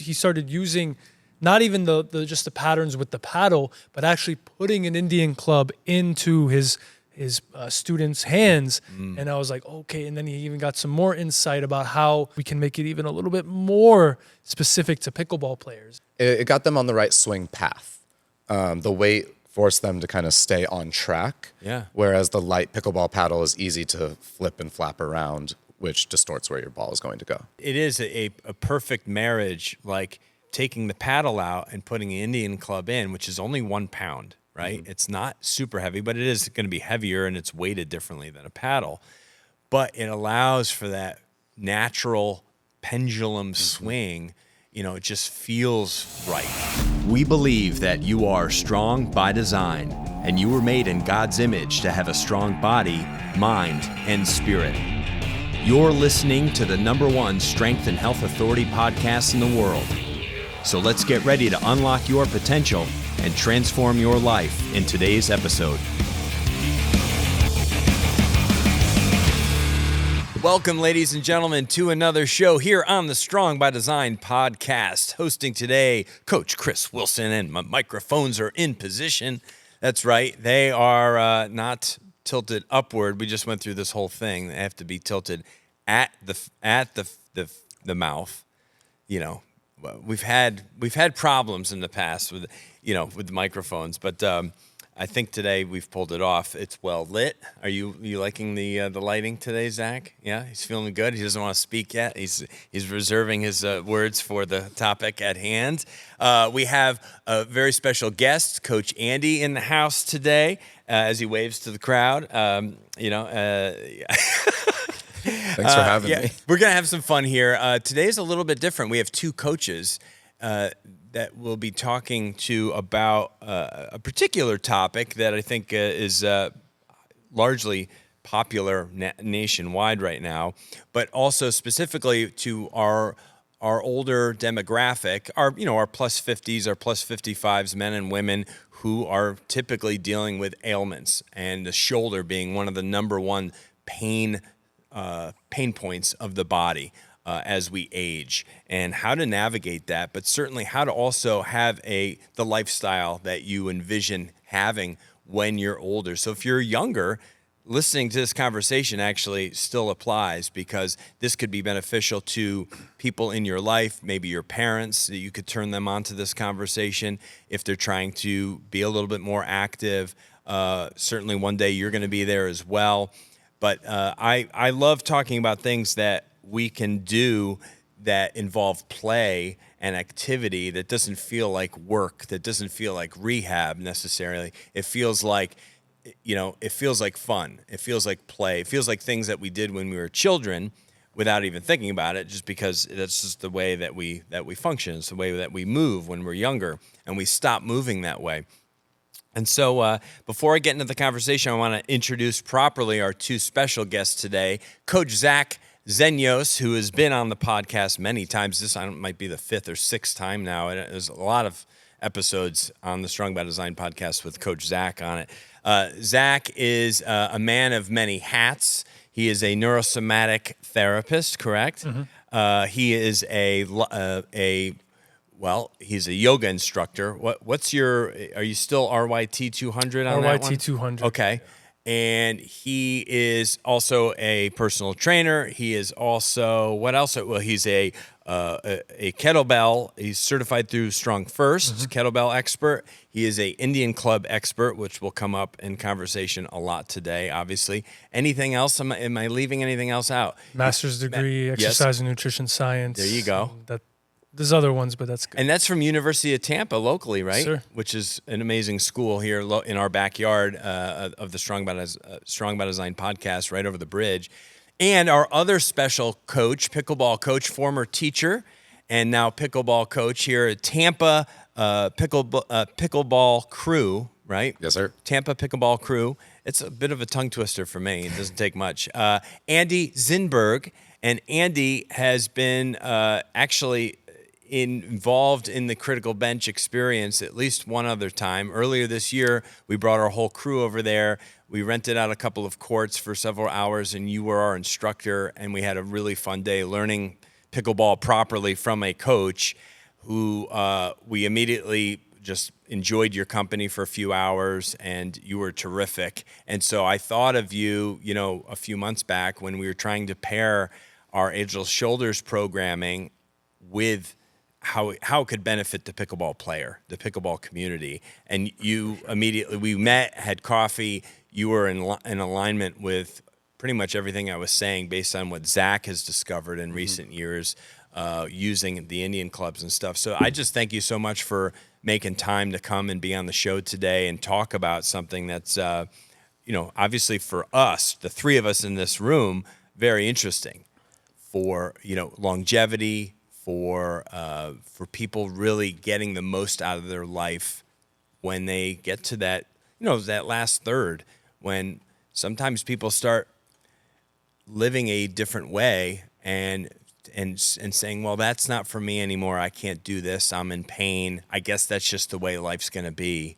he started using not even the just the patterns with the paddle, but actually putting an Indian club into his students' hands. And I was like, okay. And then he even got some more insight about how we can make it even a little bit more specific to pickleball players. It got them on the right swing path. The weight forced them to kind of stay on track. Yeah. Whereas the light pickleball paddle is easy to flip and flap around, which distorts where your ball is going to go. It is a perfect marriage, like taking the paddle out and putting the Indian club in, which is only 1 pound, right? Mm-hmm. It's not super heavy, but it is going to be heavier and it's weighted differently than a paddle. But it allows for that natural pendulum swing. You know, it just feels right. We believe that you are strong by design, and you were made in God's image to have a strong body, mind, and spirit. You're listening to the #1 strength and health authority podcast in the world. So let's get ready to unlock your potential and transform your life in today's episode. Welcome, ladies and gentlemen, to another show here on the Strong by Design podcast. Hosting today, Coach Chris Wilson, and my microphones are in position. That's right. They are not tilted upward. We just went through this whole thing. They have to be tilted at the mouth. You know, we've had problems in the past with the microphones, but I think today we've pulled it off. It's well lit. Are you liking the lighting today, Zach? Yeah, he's feeling good. He doesn't want to speak yet. He's reserving his words for the topic at hand. We have a very special guest, Coach Andy, in the house today as he waves to the crowd. Thanks for having me. We're gonna have some fun here. Today's a little bit different. We have two coaches that we'll be talking to about a particular topic that I think is largely popular nationwide right now, but also specifically to our older demographic, our plus 50s, our plus 55s, men and women who are typically dealing with ailments, and the shoulder being one of the #1 pain points of the body. As we age, and how to navigate that, but certainly how to also have the lifestyle that you envision having when you're older. So if you're younger, listening to this conversation actually still applies, because this could be beneficial to people in your life, maybe your parents, that you could turn them on to this conversation if they're trying to be a little bit more active. Certainly one day you're going to be there as well. But I love talking about things that we can do that involve play and activity that doesn't feel like work, that doesn't feel like rehab necessarily. It feels like, it feels like fun. It feels like play. It feels like things that we did when we were children without even thinking about it, just because that's just the way that we function. It's the way that we move when we're younger, and we stop moving that way. And so before I get into the conversation, I want to introduce properly our two special guests today, Coach Zach Zenios, who has been on the podcast many times. This might be the 5th or 6th time now. There's a lot of episodes on the Strong by Design podcast with Coach Zach on it. Zach is a man of many hats. He is a neurosomatic therapist, correct? Mm-hmm. He is he's a yoga instructor. Are you still RYT 200 on that one? RYT 200. Okay. And he is also a personal trainer. He is also, what else? Well, he's a kettlebell. He's certified through Strong First, kettlebell expert. He is a Indian club expert, which will come up in conversation a lot today, obviously. Anything else? Am I leaving anything else out? Master's degree, exercise and nutrition science. There you go. There's other ones, but that's good. And that's from University of Tampa locally, right? Sure. Which is an amazing school here in our backyard of the Strong by Design podcast, right over the bridge. And our other special coach, pickleball coach, former teacher, and now pickleball coach here at Tampa Pickleball Crew, right? Yes, sir. Tampa Pickleball Crew. It's a bit of a tongue twister for me. It doesn't take much. Andy Tzinberg. And Andy has been actually involved in the critical bench experience at least one other time. Earlier this year, we brought our whole crew over there. We rented out a couple of courts for several hours, and you were our instructor, and we had a really fun day learning pickleball properly from a coach who we immediately just enjoyed your company for a few hours, and you were terrific. And so I thought of you, a few months back when we were trying to pair our Ageless Shoulders programming with how it could benefit the pickleball player, the pickleball community. And you immediately, we met, had coffee. You were in alignment with pretty much everything I was saying based on what Zach has discovered in recent years using the Indian clubs and stuff. So I just thank you so much for making time to come and be on the show today and talk about something that's, obviously for us, the three of us in this room, very interesting for, longevity, for people really getting the most out of their life when they get to that, that last third, when sometimes people start living a different way and saying, well, that's not for me anymore. I can't do this. I'm in pain. I guess that's just the way life's going to be.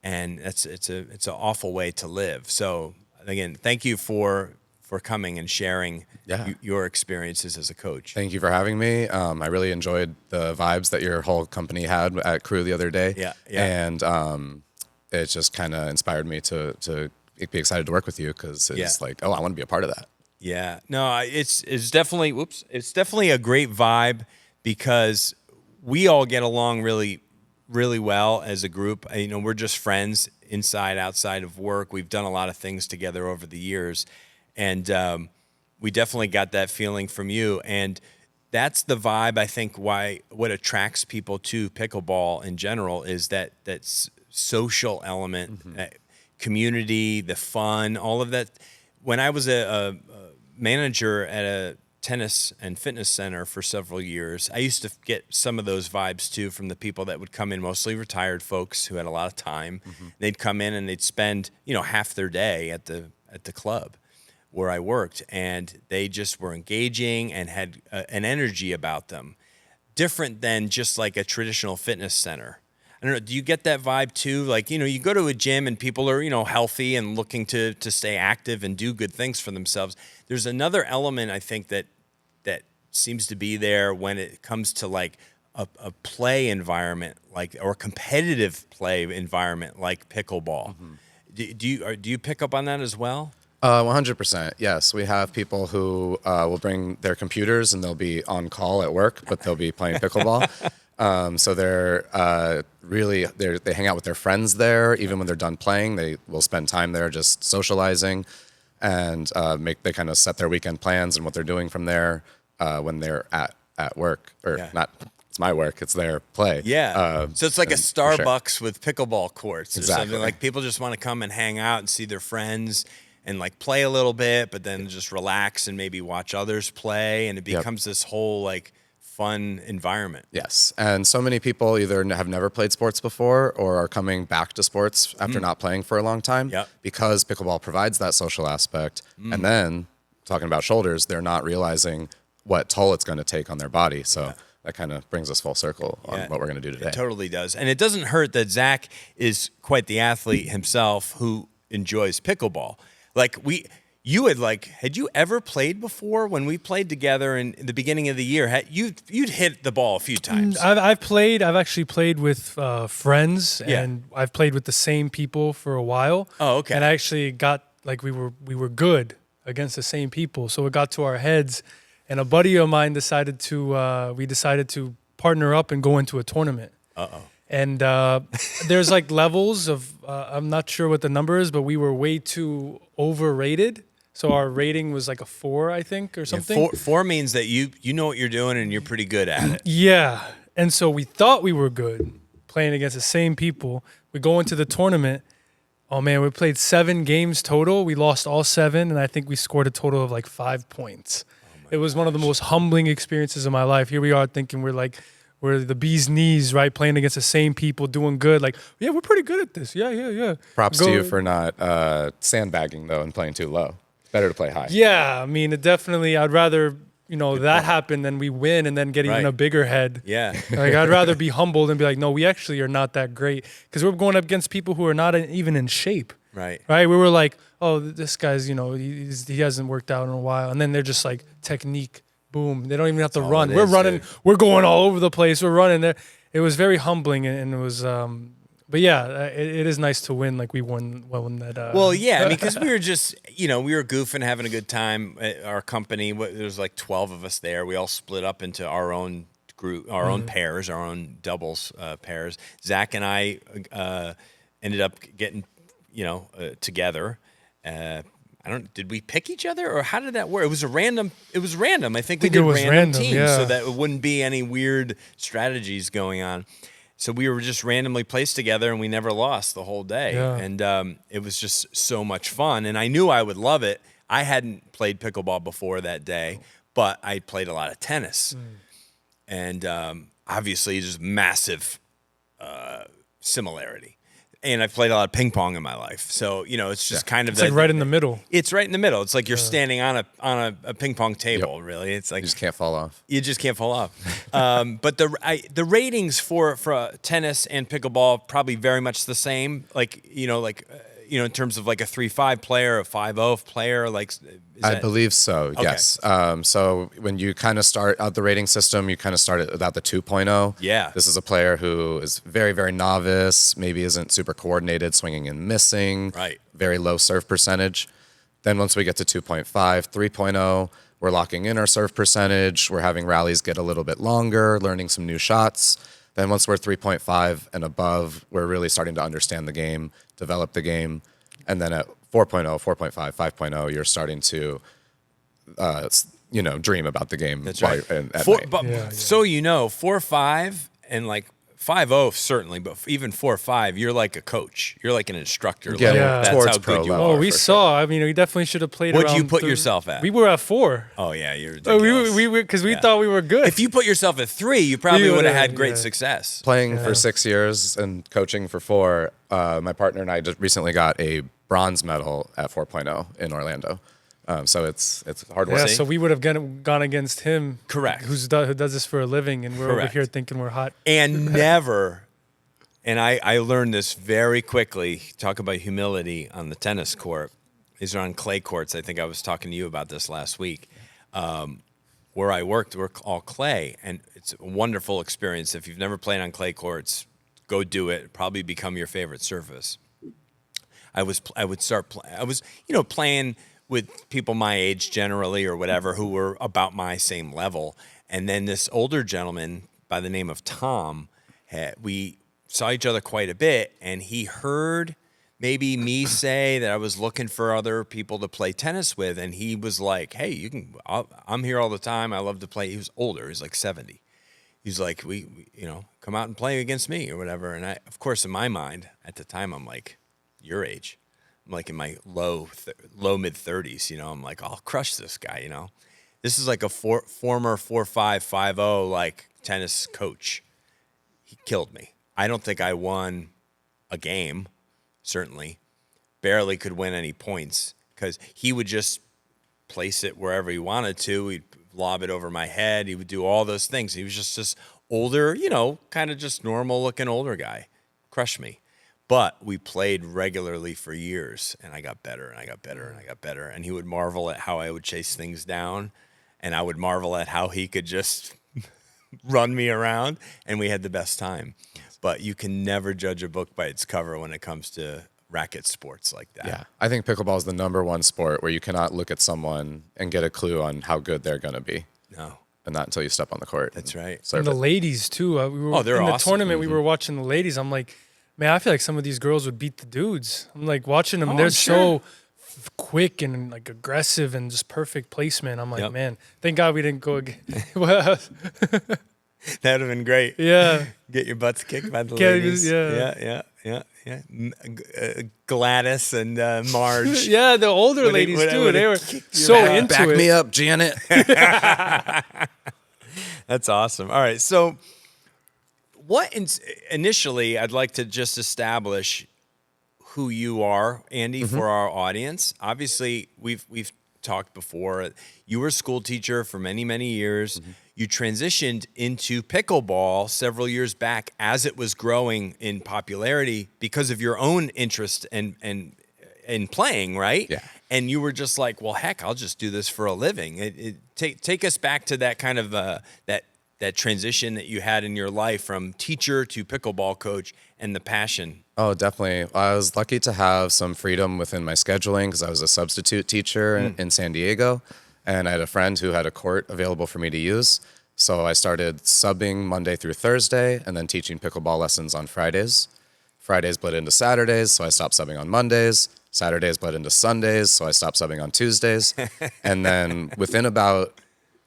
And it's an awful way to live. So again, thank you for coming and sharing your experiences as a coach. Thank you for having me. I really enjoyed the vibes that your whole company had at Crew the other day. Yeah. And it just kind of inspired me to be excited to work with you, because it's like, oh, I want to be a part of that. Yeah, no, it's definitely, it's definitely a great vibe, because we all get along really, really well as a group. We're just friends inside, outside of work. We've done a lot of things together over the years, and we definitely got that feeling from you. And that's the vibe, I think, what attracts people to pickleball in general is that social element, that community, the fun, all of that. When I was a manager at a tennis and fitness center for several years, I used to get some of those vibes too from the people that would come in, mostly retired folks who had a lot of time. They'd come in and they'd spend, half their day at the club where I worked, and they just were engaging and had an energy about them, different than just like a traditional fitness center. I don't know, do you get that vibe too? Like, you go to a gym and people are, healthy and looking to stay active and do good things for themselves. There's another element, I think, that seems to be there when it comes to like a play environment, or competitive play environment like pickleball. Do you pick up on that as well? 100%. Yes, we have people who will bring their computers and they'll be on call at work, but they'll be playing pickleball. So they're they hang out with their friends there. Even when they're done playing, they will spend time there just socializing, and they kind of set their weekend plans and what they're doing from there when they're at work, or not. It's my work. It's their play. Yeah. So it's like a Starbucks with pickleball courts or Exactly. something. Like people just want to come and hang out and see their friends and like play a little bit, but then just relax and maybe watch others play, and it becomes this whole like fun environment. Yes. And so many people either have never played sports before or are coming back to sports after not playing for a long time, because pickleball provides that social aspect. And then talking about shoulders, they're not realizing what toll it's going to take on their body. So that kind of brings us full circle on what we're going to do today. It totally does. And it doesn't hurt that Zach is quite the athlete himself who enjoys pickleball. Like had you ever played before? When we played together in the beginning of the year, you'd hit the ball a few times. I've actually played with friends, and I've played with the same people for a while. Oh, okay. And I actually got we were good against the same people, so it got to our heads. And a buddy of mine decided to partner up and go into a tournament. And there's like levels of I'm not sure what the number is, but we were way too overrated. So our rating was like a 4, I think, or something. Yeah, four means that you know what you're doing and you're pretty good at it. Yeah. And so we thought we were good playing against the same people. We go into the tournament. Oh, man, we played 7 games total. We lost all 7, and I think we scored a total of like 5 points. It was one of the most humbling experiences of my life. Here we are thinking we're the bee's knees, right? Playing against the same people, doing good. Like, yeah, we're pretty good at this. Yeah. Props to you for not sandbagging, though, and playing too low. Better to play high. Yeah, I mean, I'd rather, that happen than we win and then get even a bigger head. Yeah. Like, I'd rather be humbled and be like, no, we actually are not that great. Because we're going up against people who are not even in shape. Right. We were like, oh, this guy's, he hasn't worked out in a while. And then they're just like technique boom. They don't even have to all run. it We're is, running. dude. We're going all over the place. We're running there. It was very humbling, and it was. But yeah, it is nice to win. Like we won that. Well, yeah, I mean, because we were just, we were goofing, having a good time at our company. There was like 12 of us there. We all split up into our own group, our own pairs, our own doubles pairs. Zach and I ended up getting, together. Did we pick each other or how did that work? It was random. I think we did random teams so that it wouldn't be any weird strategies going on. So we were just randomly placed together and we never lost the whole day. Yeah. And it was just so much fun. And I knew I would love it. I hadn't played pickleball before that day, but I played a lot of tennis. And obviously there's massive similarity. And I've played a lot of ping pong in my life. So, it's just kind of it's like right in the middle. It's right in the middle. It's like you're standing on a ping pong table, really. It's like You just can't fall off. you just can't fall off. But the ratings for tennis and pickleball probably very much the same. In terms of like a 3-5 player, a 5-0 player, I believe so. Yes. So when you kind of start out the rating system, you kind of start at about the 2.0. Yeah. This is a player who is very, very novice, maybe isn't super coordinated, swinging and missing. Right. Very low serve percentage. Then once we get to 2.5, 3.0, we're locking in our serve percentage. We're having rallies get a little bit longer, learning some new shots. Then once we're 3.5 and above, we're really starting to understand the game, develop the game. And then at 4.0, 4.5, 5.0, you're starting to, dream about the game. That's right. At night. So 4-5 and like 5-0 certainly, but even 4-5, you're like a coach. You're like an instructor. Yeah, That's towards how pro good you level. are. Oh, we saw. I mean, we definitely should have played. What'd you around put yourself at? We were at 4. Oh yeah, you're Oh, ridiculous. because we thought we were good. If you put yourself at 3, you probably would have had great yeah. success. Playing for 6 years and coaching for 4, my partner and I just recently got a bronze medal at 4.0 in Orlando. So it's hard work. Yeah, so we would have gone against him. Correct. Who does this for a living, and we're over Correct. here thinking we're hot. And never, and I learned this very quickly, talk about humility on the tennis court. These are on clay courts. I think I was talking to you about this last week. Where I worked, we're all clay, and it's a wonderful experience. If you've never played on clay courts, go do it. It'll probably become your favorite surface. I was playing with people my age generally or whatever who were about my same level. And then this older gentleman by the name of Tom, we saw each other quite a bit, and he heard maybe me say that I was looking for other people to play tennis with, and he was like, hey, I'm here all the time. I love to play. He was older. He's like 70. He's like, we come out and play against me or whatever. And I, of course, in my mind at the time, I'm like, your age. I'm like in my low mid 30s, I'm like, I'll crush this guy, This is like a former 4-5, 5-0 like tennis coach. He killed me. I don't think I won a game, certainly. Barely could win any points because he would just place it wherever he wanted to. He'd lob it over my head. He would do all those things. He was just this older, kind of just normal looking older guy. Crushed me. But we played regularly for years, and I got better, and I got better, and I got better. And he would marvel at how I would chase things down, and I would marvel at how he could just run me around, and we had the best time. But you can never judge a book by its cover when it comes to racket sports like that. Yeah, I think pickleball is the #1 sport where you cannot look at someone and get a clue on how good they're going to be. No. And not until you step on the court. That's right. And the ladies too. We were they're in the awesome. tournament. We were watching the ladies. I'm like, man, I feel like some of these girls would beat the dudes. I'm like watching them. They're so quick and like aggressive and just perfect placement. I'm like, man, thank God we didn't go again. That would have been great. Yeah. Get your butts kicked by the ladies. Yeah. Gladys and Marge. Yeah, the older ladies too. They were so into Back it. me up, Janet. That's awesome. All right, so initially I'd like to just establish who you are, Andy, for our audience. Obviously, we've talked before. You were a school teacher for many, many years. You transitioned into pickleball several years back as it was growing in popularity because of your own interest in playing, right? Yeah. and you were just like, well, heck, I'll just do this for a living. Take us back to that kind of that transition that you had in your life from teacher to pickleball coach and the passion. Oh, definitely. I was lucky to have some freedom within my scheduling because I was a substitute teacher in San Diego, and I had a friend who had a court available for me to use. So I started subbing Monday through Thursday and then teaching pickleball lessons on Fridays. Fridays bled into Saturdays, so I stopped subbing on Mondays. Saturdays bled into Sundays, so I stopped subbing on Tuesdays. And then within about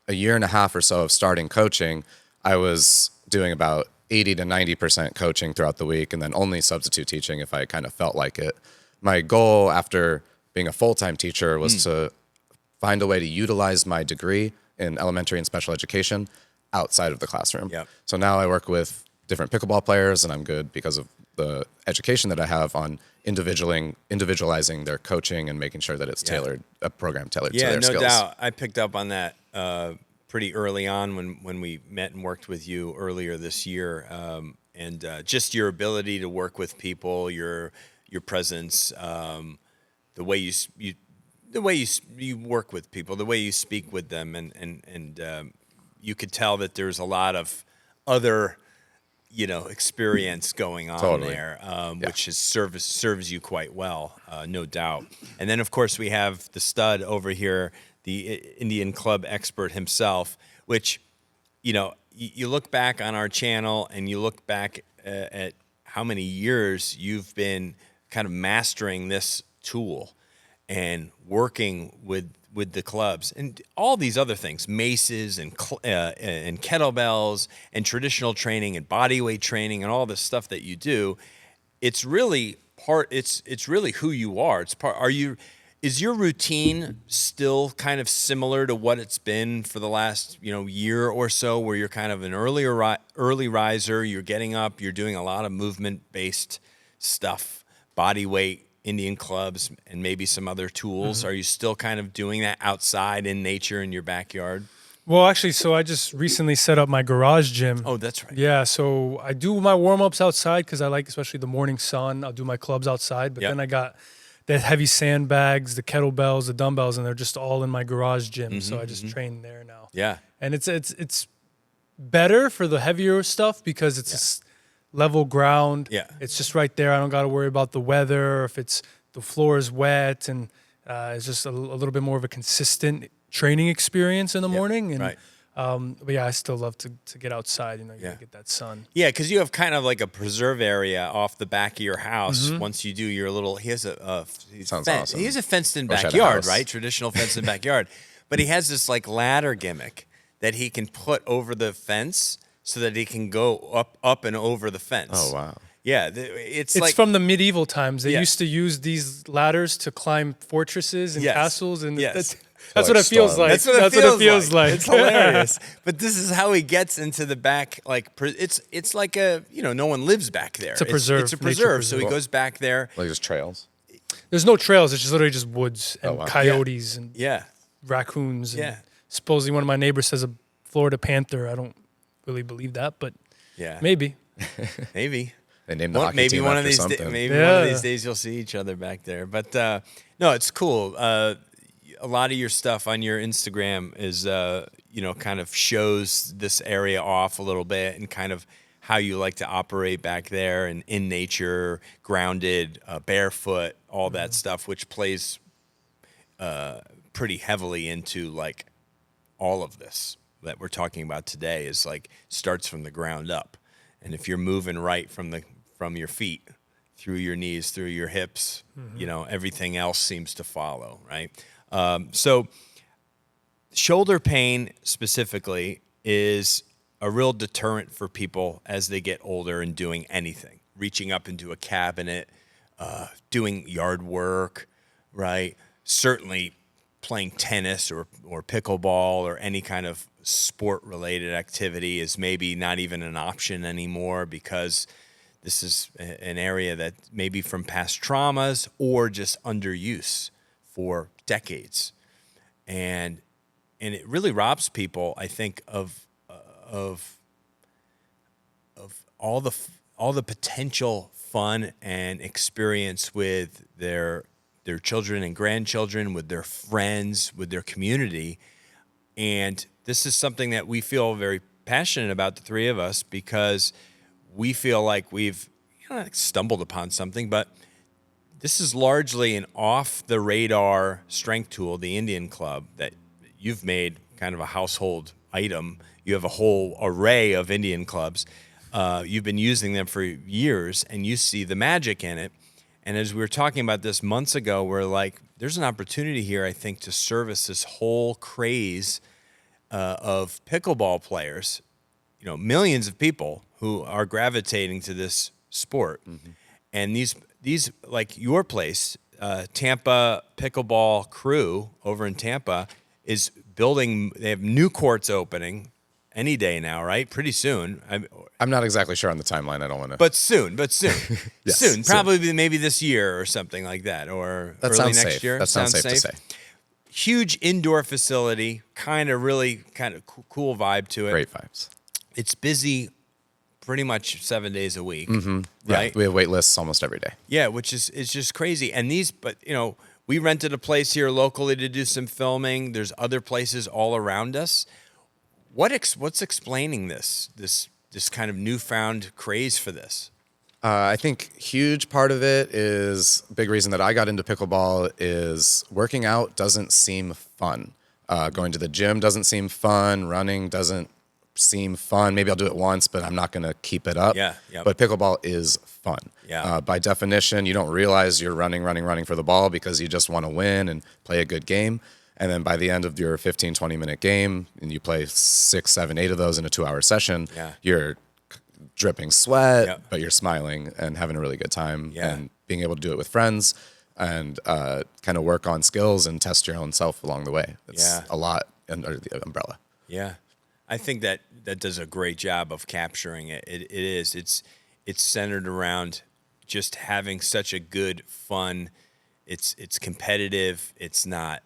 a year and a half or so of starting coaching, I was doing about 80 to 90% coaching throughout the week and then only substitute teaching if I kind of felt like it. My goal after being a full-time teacher was to find a way to utilize my degree in elementary and special education outside of the classroom. Yep. So now I work with different pickleball players, and I'm good because of the education that I have on individualizing their coaching and making sure that it's tailored, a program tailored to their skills. Yeah, no doubt. I picked up on that pretty early on when we met and worked with you earlier this year, and just your ability to work with people, your presence, the way you work with people, the way you speak with them, and you could tell that there's a lot of other experience going on there, which serves you quite well, no doubt. And then, of course, we have the stud over here, the Indian club expert himself, which, you look back on our channel and you look back at how many years you've been kind of mastering this tool and working with the clubs and all these other things, maces and kettlebells and traditional training and body weight training and all this stuff that you do. It's really it's really who you are. Is your routine still kind of similar to what it's been for the last, year or so, where you're kind of an early riser, you're getting up, you're doing a lot of movement-based stuff, body weight, Indian clubs, and maybe some other tools? Are you still kind of doing that outside in nature in your backyard? Well, actually, so I just recently set up my garage gym. Oh, that's right. Yeah, so I do my warm-ups outside because I like, especially the morning sun. I'll do my clubs outside, but then I got the heavy sandbags, the kettlebells, the dumbbells, and they're just all in my garage gym. So I just train there now. Yeah. And it's better for the heavier stuff because it's level ground. Yeah. It's just right there. I don't got to worry about the weather, or if the floor is wet, and it's just a little bit more of a consistent training experience in the morning. And right. But yeah, I still love to get outside. You gotta get that sun. Yeah, because you have kind of like a preserve area off the back of your house. Once you do your little, he has Sounds awesome. He has a fenced-in Wish I had a backyard, house. right? Traditional fenced-in backyard. But he has this like ladder gimmick that he can put over the fence so that he can go up and over the fence. Oh, wow. Yeah, it's It's like from the medieval times. They Yeah. used to use these ladders to climb fortresses and Yes. castles, and Yes. that's like what it feels storm. like. That's what it feels like. It's like. hilarious. But this is how he gets into the back. Like it's like no one lives back there. It's a preserve, It's a nature preserve. So he preserve. goes back there. Like just trails. There's no trails. It's just literally just woods and wow. coyotes and Yeah. raccoons. And Yeah. supposedly one of my neighbors says a Florida panther. I don't really believe that, but Yeah. Maybe. They named the hockey Maybe team one after of these something. maybe one of these days you'll see each other back there. But no, it's cool. A lot of your stuff on your Instagram is kind of shows this area off a little bit and kind of how you like to operate back there and in nature, grounded, barefoot, all that stuff, which plays pretty heavily into like all of this that we're talking about today is like starts from the ground up. And if you're moving right from your feet through your knees, through your hips, everything else seems to follow, right? So shoulder pain specifically is a real deterrent for people as they get older and doing anything, reaching up into a cabinet, doing yard work, right? Certainly playing tennis or pickleball or any kind of sport-related activity is maybe not even an option anymore because this is an area that maybe from past traumas or just underuse for decades. And it really robs people, I think, of all the potential fun and experience with their their children and grandchildren, with their friends, with their community. And this is something that we feel very passionate about, the three of us, because we feel like we've stumbled upon something, but this is largely an off-the-radar strength tool, the Indian Club, that you've made kind of a household item. You have a whole array of Indian clubs. You've been using them for years, and you see the magic in it. And as we were talking about this months ago, we're like, there's an opportunity here, I think, to service this whole craze of pickleball players, millions of people who are gravitating to this sport. Mm-hmm. And these like your place, Tampa Pickleball Crew over in Tampa is building. They have new courts opening any day now, right? Pretty soon. I'm not exactly sure on the timeline. I don't want to. But soon. Yes, soon. Probably maybe this year or something like that, or that early next safe. year. That sounds safe to say. Huge indoor facility, kind of cool vibe to it. Great vibes. It's busy pretty much 7 days a week, mm-hmm. right? Yeah, we have wait lists almost every day. Yeah, which is just crazy. And we rented a place here locally to do some filming. There's other places all around us. What's explaining this kind of newfound craze for this? I think huge part of it is, big reason that I got into pickleball is working out doesn't seem fun. Going to the gym doesn't seem fun. Running doesn't seem fun. Maybe I'll do it once, but I'm not going to keep it up. Yeah. Yep. But pickleball is fun. Yeah. By definition, you don't realize you're running for the ball because you just want to win and play a good game. And then by the end of your 15, 20-minute game, and you play 6, 7, 8 of those in a 2-hour session, you're dripping sweat, but you're smiling and having a really good time and being able to do it with friends and kind of work on skills and test your own self along the way. It's a lot under the umbrella. Yeah. I think that does a great job of capturing it. It is. It's centered around just having such a good fun. It's competitive. It's not.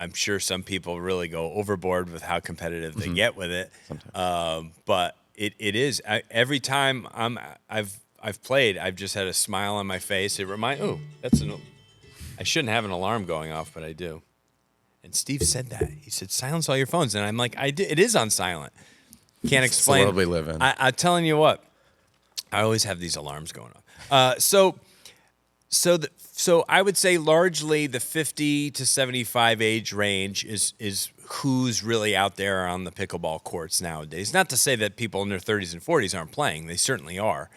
I'm sure some people really go overboard with how competitive they get with it. But it is. Every time I've played, I've just had a smile on my face. It I shouldn't have an alarm going off, but I do. And Steve said that. He said, silence all your phones. And I'm like, it is on silent. Can't explain. It's the world we live in. I'm telling you what, I always have these alarms going on. So I would say largely the 50 to 75 age range is who's really out there on the pickleball courts nowadays. Not to say that people in their 30s and 40s aren't playing. They certainly are.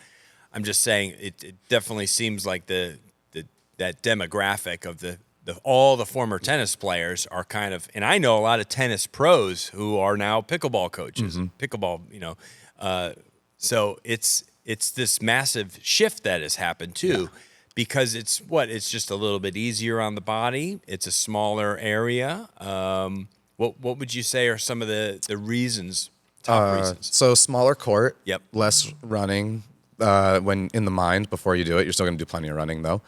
I'm just saying it definitely seems like that demographic of all the former tennis players are kind of, and I know a lot of tennis pros who are now pickleball coaches, pickleball, so it's this massive shift that has happened too, because it's just a little bit easier on the body. It's a smaller area. What would you say are some of the reasons, top reasons? So smaller court, less running when in the mind before you do it. You're still going to do plenty of running though.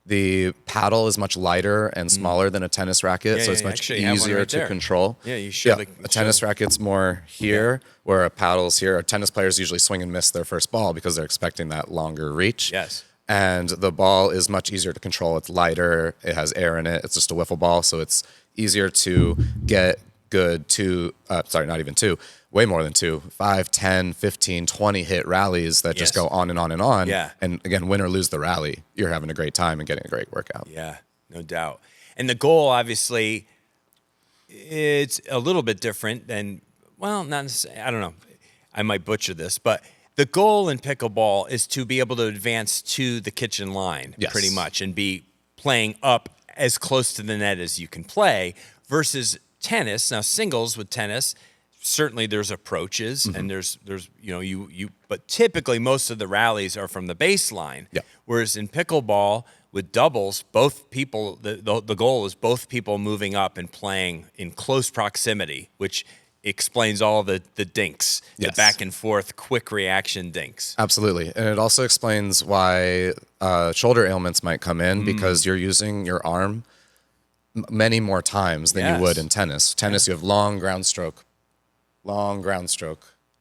The paddle is much lighter and smaller than a tennis racket, so it's much easier to control. Yeah, you should. A tennis racket's more here, where a paddle's here. Tennis players usually swing and miss their first ball because they're expecting that longer reach. Yes. And the ball is much easier to control. It's lighter. It has air in it. It's just a wiffle ball, so it's easier to get good not even two, way more than 2, 5, 10, 15, 20 hit rallies that just go on and on and on. Yeah. And again, win or lose the rally, you're having a great time and getting a great workout. Yeah, no doubt. And the goal, obviously, it's a little bit different than, not necessarily, I don't know. I might butcher this, but the goal in pickleball is to be able to advance to the kitchen line pretty much and be playing up as close to the net as you can play versus tennis. Now, singles with tennis, certainly there's approaches and there's but typically most of the rallies are from the baseline. Yeah. Whereas in pickleball with doubles, both people, the goal is both people moving up and playing in close proximity, which explains all the dinks, the back and forth, quick reaction dinks. Absolutely. And it also explains why shoulder ailments might come in because you're using your arm many more times than you would in tennis. Tennis, you have long ground stroke,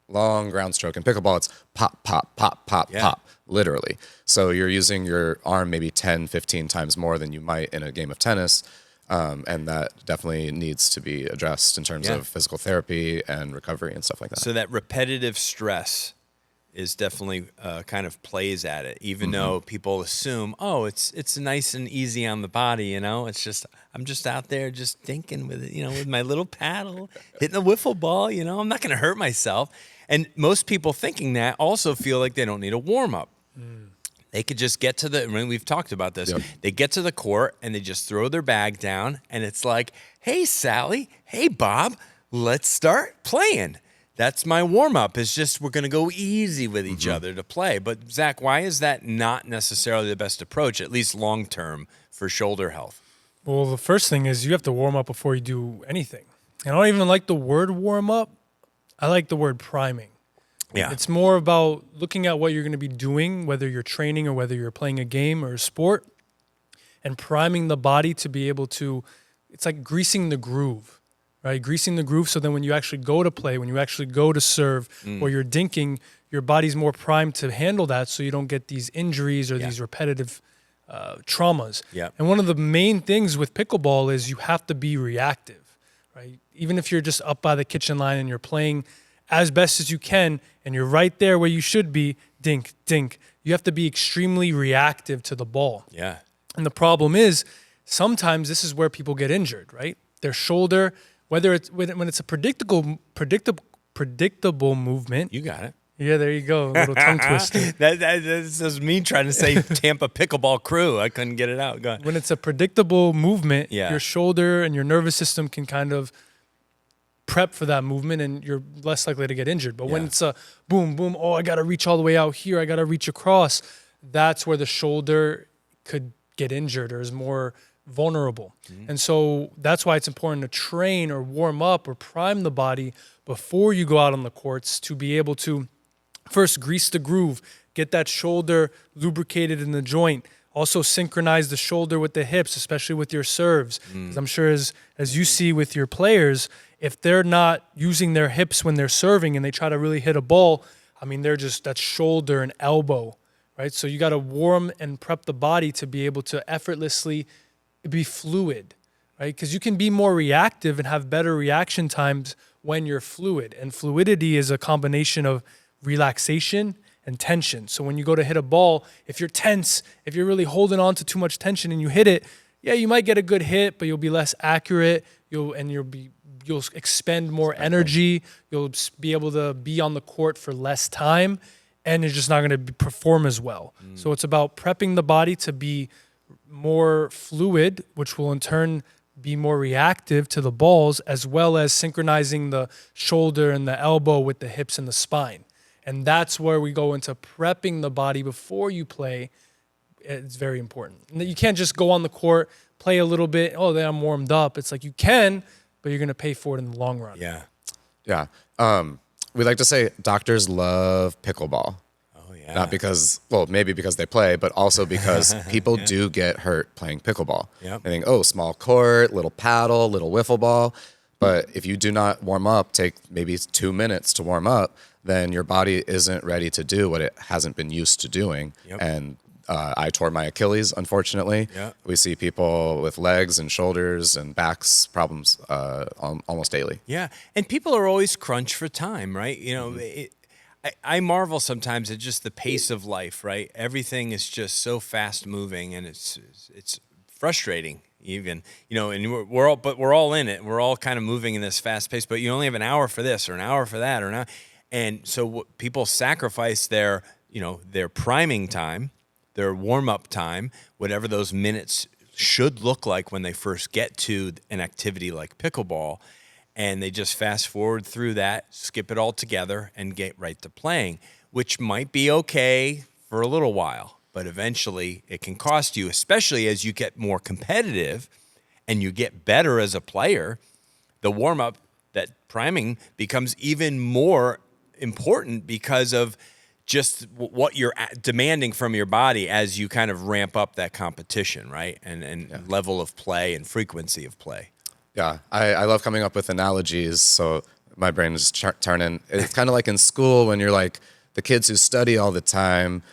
long ground stroke. In pickleball, it's pop, pop, pop, pop, pop, literally. So you're using your arm maybe 10, 15 times more than you might in a game of tennis. And that definitely needs to be addressed in terms of physical therapy and recovery and stuff like that. So that repetitive stress is definitely kind of plays at it, even though people assume, oh, it's nice and easy on the body, it's just, I'm just out there just thinking with it, with my little paddle, hitting a wiffle ball, I'm not going to hurt myself. And most people thinking that also feel like they don't need a warm up. They could just get to we've talked about this. Yep. They get to the court and they just throw their bag down and it's like, hey, Sally, hey, Bob, let's start playing. That's my warm-up. It's just we're going to go easy with each other to play. But, Zach, why is that not necessarily the best approach, at least long-term, for shoulder health? Well, the first thing is you have to warm up before you do anything. And I don't even like the word warm up. I like the word priming. Yeah. It's more about looking at what you're going to be doing, whether you're training or whether you're playing a game or a sport, and priming the body to be able to – it's like greasing the groove. Right, greasing the groove so then when you actually go to play, when you actually go to serve or you're dinking, your body's more primed to handle that so you don't get these injuries or these repetitive traumas. Yeah. And one of the main things with pickleball is you have to be reactive, right? Even if you're just up by the kitchen line and you're playing as best as you can and you're right there where you should be, dink, dink, you have to be extremely reactive to the ball. Yeah. And the problem is sometimes this is where people get injured, right? Their shoulder, whether it's when it's a predictable movement. You got it. Yeah, there you go. A little tongue twister. This is me trying to say Tampa Pickleball Crew. I couldn't get it out. Go ahead. When it's a predictable movement, your shoulder and your nervous system can kind of prep for that movement and you're less likely to get injured. But when it's a boom, boom, I got to reach all the way out here, I got to reach across, that's where the shoulder could get injured or is more vulnerable. And so that's why it's important to train or warm up or prime the body before you go out on the courts to be able to first grease the groove, get that shoulder lubricated in the joint, also synchronize the shoulder with the hips, especially with your serves. 'Cause I'm sure as you see with your players, if they're not using their hips when they're serving and they try to really hit a ball, I mean, they're just that shoulder and elbow, right? So you got to warm and prep the body to be able to effortlessly be fluid, right? Because you can be more reactive and have better reaction times when you're fluid. And fluidity is a combination of relaxation and tension. So when you go to hit a ball, if you're tense, if you're really holding on to too much tension and you hit it, you might get a good hit, but you'll be less accurate. You'll expend more energy. You'll be able to be on the court for less time, and you're just not going to perform as well. So it's about prepping the body to be more fluid, which will in turn be more reactive to the balls, as well as synchronizing the shoulder and the elbow with the hips and the spine. And that's where we go into prepping the body before you play. It's very important. And you can't just go on the court, play a little bit, then I'm warmed up. It's like you can, but you're going to pay for it in the long run. Yeah. Yeah. We like to say doctors love pickleball. Yeah. Not because, maybe because they play, but also because people do get hurt playing pickleball. Yep. They think, small court, little paddle, little wiffle ball. But if you do not warm up, take maybe 2 minutes to warm up, then your body isn't ready to do what it hasn't been used to doing. Yep. And I tore my Achilles, unfortunately. Yep. We see people with legs and shoulders and backs problems almost daily. Yeah. And people are always crunched for time, right? I marvel sometimes at just the pace of life, right? Everything is just so fast moving, and it's frustrating even, and we're all in it. We're all kind of moving in this fast pace, but you only have an hour for this or an hour for that or not. And so people sacrifice their priming time, their warm up time, whatever those minutes should look like when they first get to an activity like pickleball. And they just fast forward through that, skip it all together, and get right to playing, which might be okay for a little while, but eventually it can cost you, especially as you get more competitive and you get better as a player. The warm-up, that priming, becomes even more important because of just what you're demanding from your body as you kind of ramp up that competition, right? And level of play and frequency of play. Yeah, I love coming up with analogies. So my brain is turning. It's kind of like in school when you're like the kids who study all the time,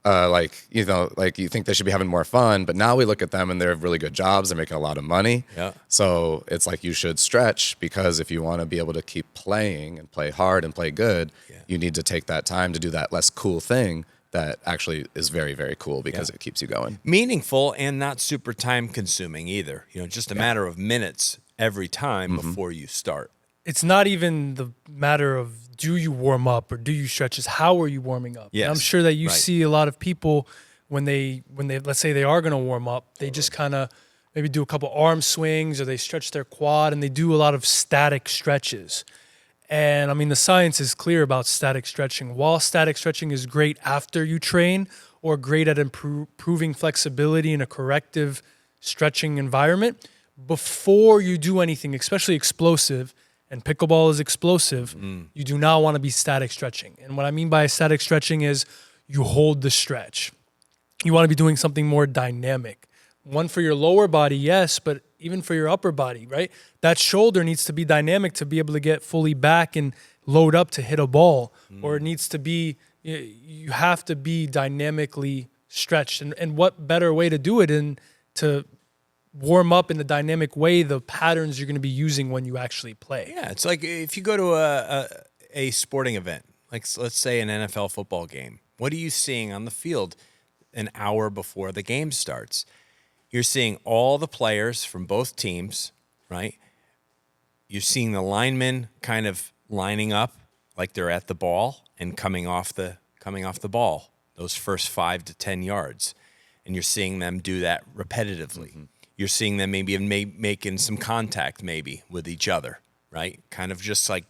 like you think they should be having more fun, but now we look at them and they have really good jobs. They're making a lot of money. Yeah. So it's like you should stretch, because if you want to be able to keep playing and play hard and play good, you need to take that time to do that less cool thing that actually is very, very cool, because it keeps you going. Meaningful and not super time consuming either. Just a matter of minutes every time before you start. It's not even the matter of do you warm up or do you stretch, it's how are you warming up. Yes. And I'm sure that you see a lot of people when they let's say they are going to warm up, they just kind of maybe do a couple arm swings, or they stretch their quad, and they do a lot of static stretches. And I mean, the science is clear about static stretching. While static stretching is great after you train, or great at improving flexibility in a corrective stretching environment, before you do anything, especially explosive, and pickleball is explosive, you do not want to be static stretching. And what I mean by static stretching is you hold the stretch. You want to be doing something more dynamic. One for your lower body, yes, but even for your upper body, right? That shoulder needs to be dynamic to be able to get fully back and load up to hit a ball. Or it needs to be, you have to be dynamically stretched. And what better way to do it than to warm up in the dynamic way the patterns you're going to be using when you actually play. Yeah, it's like if you go to a sporting event, like let's say an NFL football game, what are you seeing on the field an hour before the game starts? You're seeing all the players from both teams, right? You're seeing the linemen kind of lining up like they're at the ball and coming off the ball, those first 5 to 10 yards. And you're seeing them do that repetitively. You're seeing them maybe making some contact maybe with each other, right? Kind of just like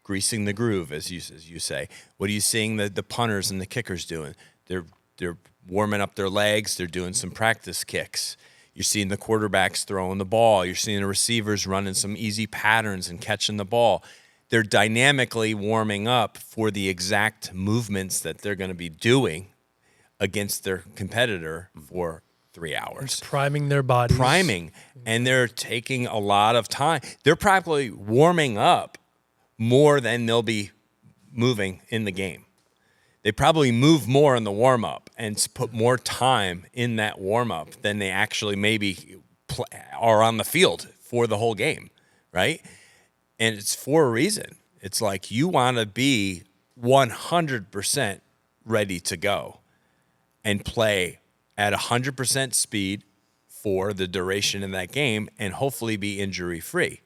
greasing the groove, as you say. What are you seeing the punters and the kickers doing? They're warming up their legs. They're doing some practice kicks. You're seeing the quarterbacks throwing the ball. You're seeing the receivers running some easy patterns and catching the ball. They're dynamically warming up for the exact movements that they're going to be doing against their competitor for 3 hours. Priming their bodies. And they're taking a lot of time. They're probably warming up more than they'll be moving in the game. They probably move more in the warm-up and put more time in that warm-up than they actually maybe are on the field for the whole game, right? And it's for a reason. It's like you want to be 100% ready to go and play at 100% speed for the duration of that game and hopefully be injury-free.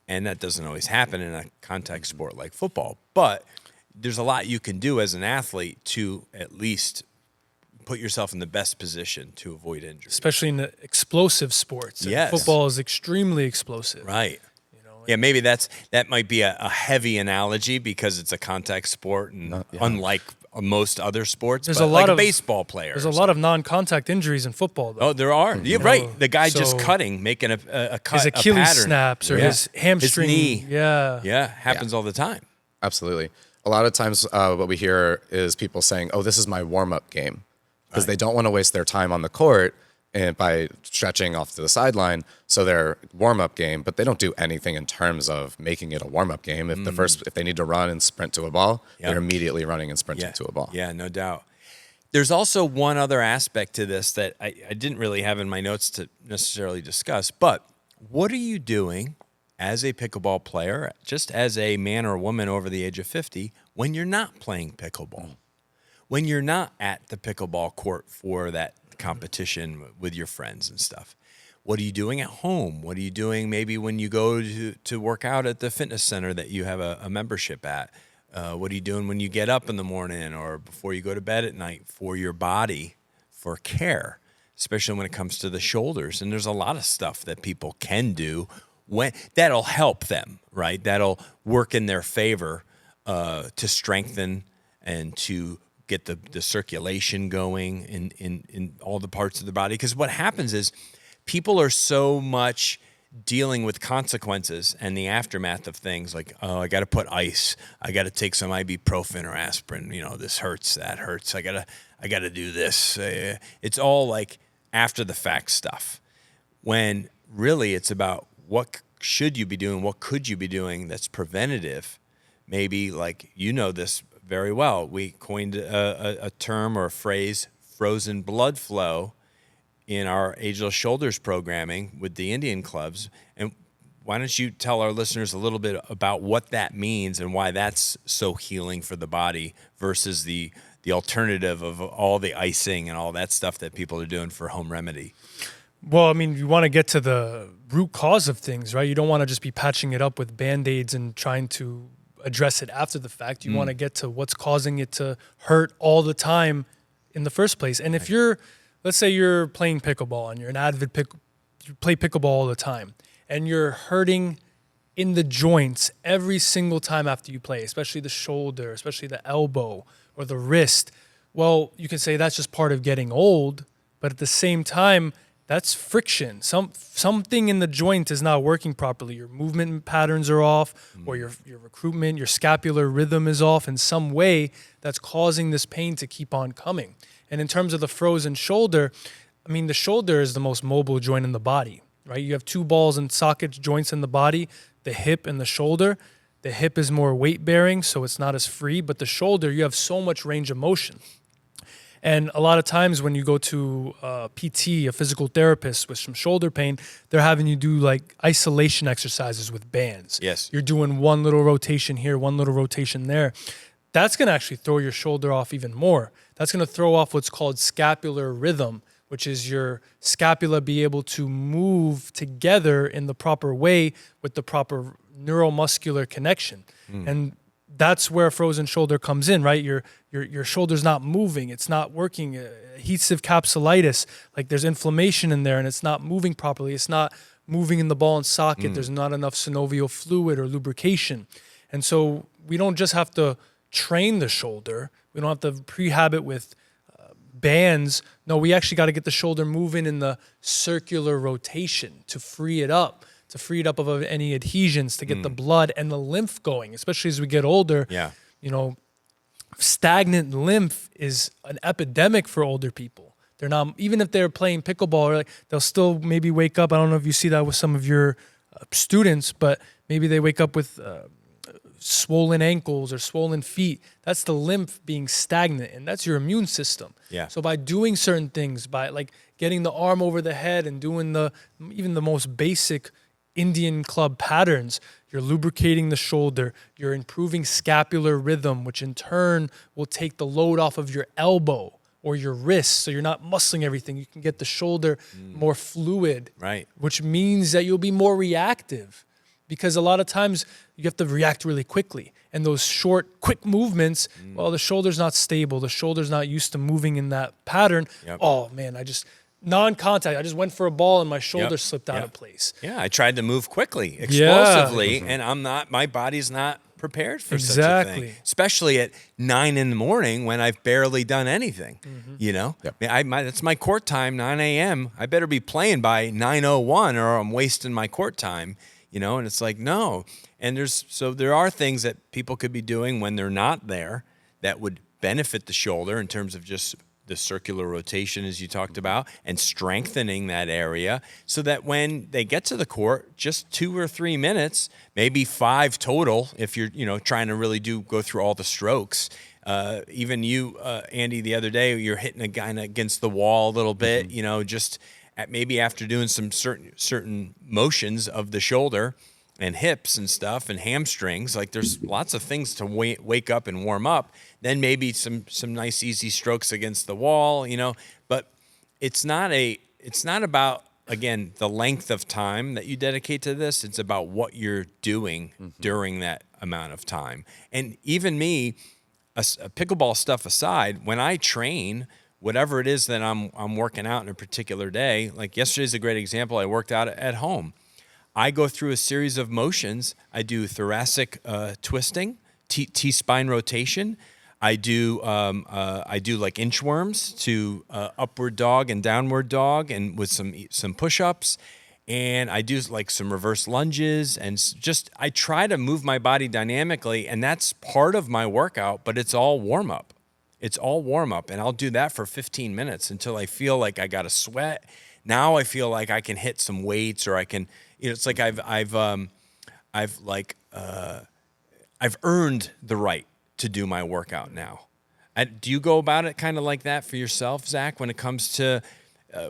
And that doesn't always happen in a contact sport like football. But there's a lot you can do as an athlete to at least put yourself in the best position to avoid injury. Especially in the explosive sports. Yes. Football is extremely explosive. Right. Yeah, maybe that might be a heavy analogy because it's a contact sport and unlike most other sports, there's but a lot like of a baseball player. There's a lot of non-contact injuries in football, though. Oh, there are. You're right. The guy so just cutting, making a cut, his Achilles a pattern. snaps or his hamstring. His knee. Yeah. Happens all the time. Absolutely. A lot of times what we hear is people saying, oh, this is my warm-up game, because they don't want to waste their time on the court and by stretching off to the sideline. So their warm-up game, but they don't do anything in terms of making it a warm-up game. If they need to run and sprint to a ball, they're immediately running and sprinting to a ball. Yeah, no doubt. There's also one other aspect to this that I didn't really have in my notes to necessarily discuss, but what are you doing as a pickleball player, just as a man or woman over the age of 50, when you're not playing pickleball? When you're not at the pickleball court for that competition with your friends and stuff? What are you doing at home? What are you doing maybe when you go to work out at the fitness center that you have a membership at? What are you doing when you get up in the morning or before you go to bed at night for your body, for care, especially when it comes to the shoulders? And there's a lot of stuff that people can do that'll help them, right? That'll work in their favor to strengthen and to get the circulation going in all the parts of the body. Because what happens is people are so much dealing with consequences and the aftermath of things like, oh, I got to put ice. I got to take some ibuprofen or aspirin. This hurts, that hurts. I got to do this. It's all like after the fact stuff, when really it's about what should you be doing? What could you be doing that's preventative? Maybe, like, you know this very well. We coined a term or a phrase, frozen blood flow, in our Ageless Shoulders programming with the Indian clubs. And why don't you tell our listeners a little bit about what that means and why that's so healing for the body versus the alternative of all the icing and all that stuff that people are doing for home remedy? Well, I mean, you want to get to the root cause of things, right? You don't want to just be patching it up with Band-Aids and trying to address it after the fact. You want to get to what's causing it to hurt all the time in the first place. And if let's say you're playing pickleball and you're an avid you play pickleball all the time and you're hurting in the joints every single time after you play, especially the shoulder, especially the elbow or the wrist. Well, you can say that's just part of getting old, but at the same time, that's friction. Something in the joint is not working properly. Your movement patterns are off, or your recruitment, your scapular rhythm is off in some way that's causing this pain to keep on coming. And in terms of the frozen shoulder, I mean, the shoulder is the most mobile joint in the body, right? You have two balls and socket joints in the body, the hip and the shoulder. The hip is more weight bearing, so it's not as free, but the shoulder, you have so much range of motion. And a lot of times when you go to a PT, a physical therapist with some shoulder pain, they're having you do like isolation exercises with bands. Yes. You're doing one little rotation here, one little rotation there. That's going to actually throw your shoulder off even more. That's going to throw off what's called scapular rhythm, which is your scapula be able to move together in the proper way with the proper neuromuscular connection. And that's where frozen shoulder comes in, right? Your shoulder's not moving. It's not working. Adhesive capsulitis, like there's inflammation in there and it's not moving properly. It's not moving in the ball and socket. There's not enough synovial fluid or lubrication. And so we don't just have to train the shoulder. We don't have to prehab it with bands. No, we actually got to get the shoulder moving in the circular rotation to free it up of any adhesions, to get the blood and the lymph going, especially as we get older. Yeah. You know, stagnant lymph is an epidemic for older people. They're not, even if they're playing pickleball, they'll still maybe wake up. I don't know if you see that with some of your students, but maybe they wake up with swollen ankles or swollen feet. That's the lymph being stagnant, and that's your immune system. Yeah. So by doing certain things, by like getting the arm over the head and doing even the most basic Indian club patterns, you're lubricating the shoulder, you're improving scapular rhythm, which in turn will take the load off of your elbow or your wrist, so you're not muscling everything. You can get the shoulder more fluid, Right. which means that you'll be more reactive, because a lot of times you have to react really quickly. And those short, quick movements, well, the shoulder's not stable. The shoulder's not used to moving in that pattern. Yep. Oh, man, non-contact. I just went for a ball and my shoulder slipped out Yep. of place. Yeah, I tried to move quickly, explosively, and my body's not prepared for such a thing. Especially at 9 a.m. when I've barely done anything. You know, Yep. That's my court time, 9 a.m. I better be playing by 9:01 or I'm wasting my court time. You know, and it's like, no. And there are things that people could be doing when they're not there that would benefit the shoulder in terms of just the circular rotation, as you talked about, and strengthening that area so that when they get to the court, just 2 or 3 minutes, maybe 5 total, if you're, trying to really go through all the strokes. Even you, Andy, the other day, you're hitting a guy against the wall a little bit, just maybe after doing some certain motions of the shoulder and hips and stuff and hamstrings, like there's lots of things to wake up and warm up. Then maybe some nice easy strokes against the wall, but it's not about, again, the length of time that you dedicate to this. It's about what you're doing during that amount of time. And even me, a pickleball stuff aside, when I train, whatever it is that I'm working out in a particular day, like yesterday's a great example. I worked out at home. I go through a series of motions. I do thoracic twisting, T-spine rotation. I do like inchworms to upward dog and downward dog, and with some push-ups. And I do like some reverse lunges, and I try to move my body dynamically, and that's part of my workout, but it's all warm-up. It's all warm-up, and I'll do that for 15 minutes until I feel like I got to sweat. Now I feel like I can hit some weights, or I can, it's like I've earned the right to do my workout now. Do you go about it kind of like that for yourself, Zach, when it comes to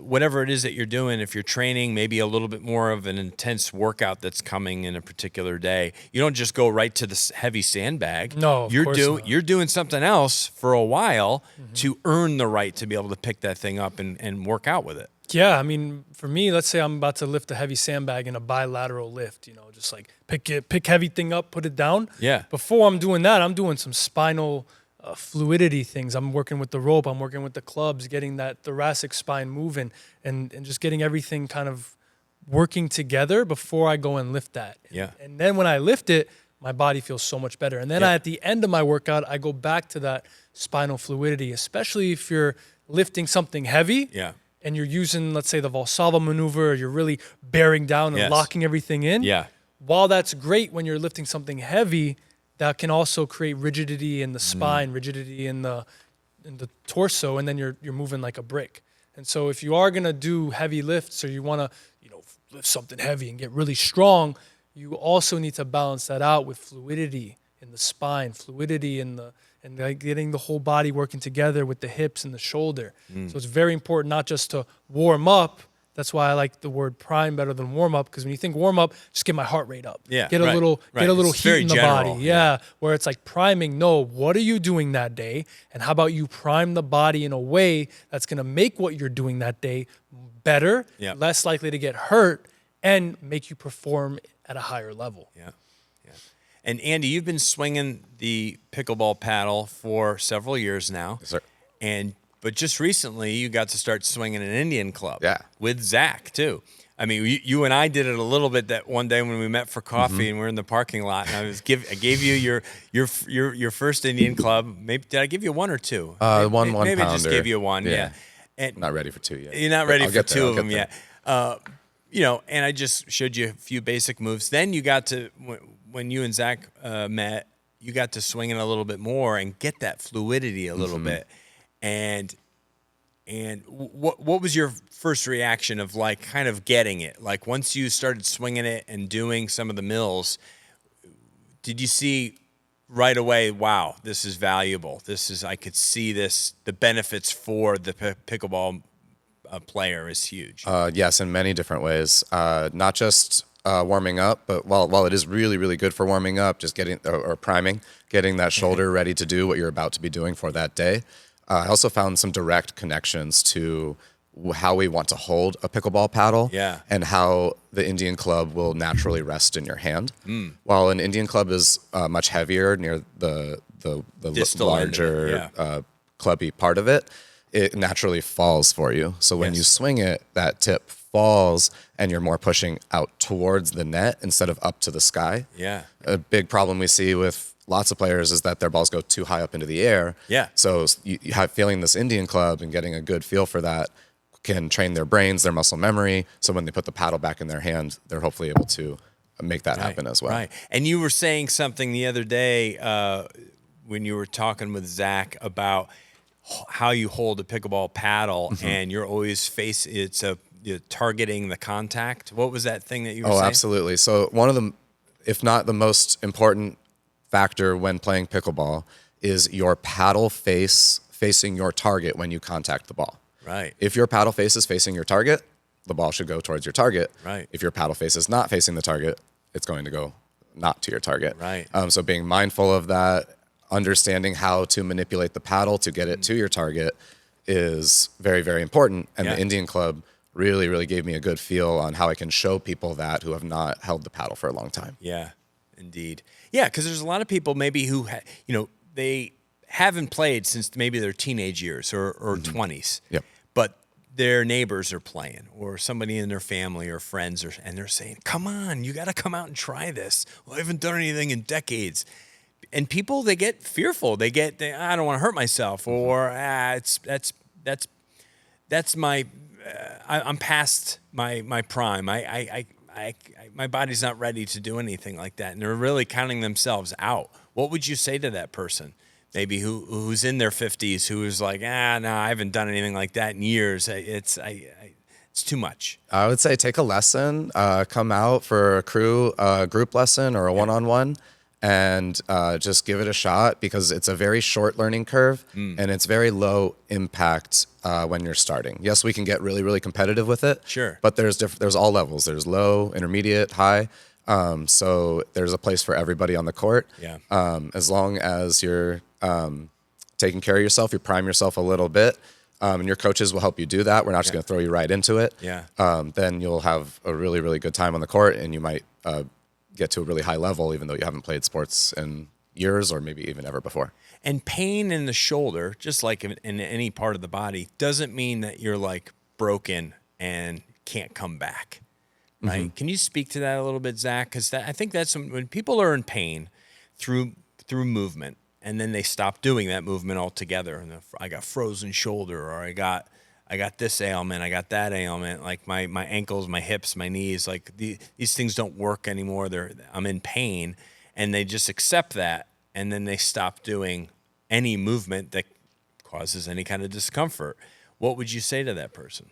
whatever it is that you're doing? If you're training, maybe a little bit more of an intense workout that's coming in a particular day, you don't just go right to the heavy sandbag. No, of course not. You're doing something else for a while to earn the right to be able to pick that thing up and work out with it. Yeah, I mean, for me, let's say I'm about to lift a heavy sandbag in a bilateral lift, just like pick heavy thing up, put it down. Yeah. Before I'm doing that, I'm doing some spinal fluidity things. I'm working with the rope, I'm working with the clubs, getting that thoracic spine moving and just getting everything kind of working together before I go and lift that. Yeah. And then when I lift it, my body feels so much better. And then at the end of my workout, I go back to that spinal fluidity, especially if you're lifting something heavy. Yeah. And you're using, let's say, the Valsalva maneuver, or you're really bearing down and locking everything in. Yeah. While that's great when you're lifting something heavy, that can also create rigidity in the spine, rigidity in the torso, and then you're moving like a brick. And so if you are gonna do heavy lifts, or you wanna, lift something heavy and get really strong, you also need to balance that out with fluidity in the spine, fluidity in the and like getting the whole body working together with the hips and the shoulder. So it's very important not just to warm up. That's why I like the word prime better than warm up, because when you think warm up, just get my heart rate up. Yeah, get a little It's heat very in the general, body. Yeah, where it's like priming. No, what are you doing that day? And how about you prime the body in a way that's going to make what you're doing that day better, less likely to get hurt, and make you perform at a higher level. Yeah. And Andy, you've been swinging the pickleball paddle for several years now. Yes, sir. But just recently, you got to start swinging an Indian club. Yeah. With Zach too. I mean, you and I did it a little bit that one day when we met for coffee and we're in the parking lot, and I gave you your first Indian club. Maybe did I give you one or two? One maybe I just pounder. gave you one. Yeah. And Not ready for two yet. you're not ready I'll for get there, two I'll of get them there. yet. And I just showed you a few basic moves. Then you got to, when you and Zach met, you got to swing it a little bit more and get that fluidity a little bit. And what was your first reaction of like kind of getting it? Like once you started swinging it and doing some of the mills, did you see right away, wow, this is valuable. I could see the benefits for the pickleball player is huge. Yes, in many different ways. Not just warming up, but while it is really, really good for warming up, just getting or priming, getting that shoulder ready to do what you're about to be doing for that day. I also found some direct connections to how we want to hold a pickleball paddle and how the Indian club will naturally rest in your hand. While an Indian club is much heavier near the larger clubby part of it, it naturally falls for you. So when you swing it, that tip falls and you're more pushing out towards the net instead of up to the sky. Yeah. A big problem we see with lots of players is that their balls go too high up into the air. Yeah. So you have feeling this Indian club and getting a good feel for that can train their brains, their muscle memory. So when they put the paddle back in their hand, they're hopefully able to make that happen as well. Right. And you were saying something the other day when you were talking with Zach about how you hold a pickleball paddle and you're always you're targeting the contact. What was that thing that you were saying? Oh, absolutely. So one of the, if not the most important factor when playing pickleball is your paddle face facing your target when you contact the ball. Right. If your paddle face is facing your target, the ball should go towards your target. Right. If your paddle face is not facing the target, it's going to go not to your target. Right. So being mindful of that, understanding how to manipulate the paddle to get it to your target is very, very important. And the Indian club really, really gave me a good feel on how I can show people that who have not held the paddle for a long time. Yeah, indeed. Yeah, because there's a lot of people maybe who, they haven't played since maybe their teenage years or 20s. Yep. But their neighbors are playing or somebody in their family or friends, and they're saying, come on, you got to come out and try this. Well, I haven't done anything in decades. And people, they get fearful. I don't want to hurt myself, or that's my, I'm past my prime. My body's not ready to do anything like that, and they're really counting themselves out. What would you say to that person, maybe who's in their 50s, who is like, no, I haven't done anything like that in years. It's it's too much? I would say take a lesson, come out for a group lesson or a one-on-one, and just give it a shot, because it's a very short learning curve and it's very low impact when you're starting. Yes, we can get really, really competitive with it. Sure. But there's all levels. There's low, intermediate, high. So there's a place for everybody on the court. Yeah. As long as you're taking care of yourself, you prime yourself a little bit. And your coaches will help you do that. We're not just going to throw you right into it. Yeah. Then you'll have a really, really good time on the court, and you might get to a really high level, even though you haven't played sports in years or maybe even ever before. And pain in the shoulder, just like in any part of the body, doesn't mean that you're like broken and can't come back, right? Mm-hmm. Can you speak to that a little bit, Zach? Because I think that's when people are in pain through movement, and then they stop doing that movement altogether. And I got frozen shoulder, or I got this ailment, I got that ailment, like my ankles, my hips, my knees, like these things don't work anymore. I'm in pain, and they just accept that, and then they stop doing any movement that causes any kind of discomfort. What would you say to that person?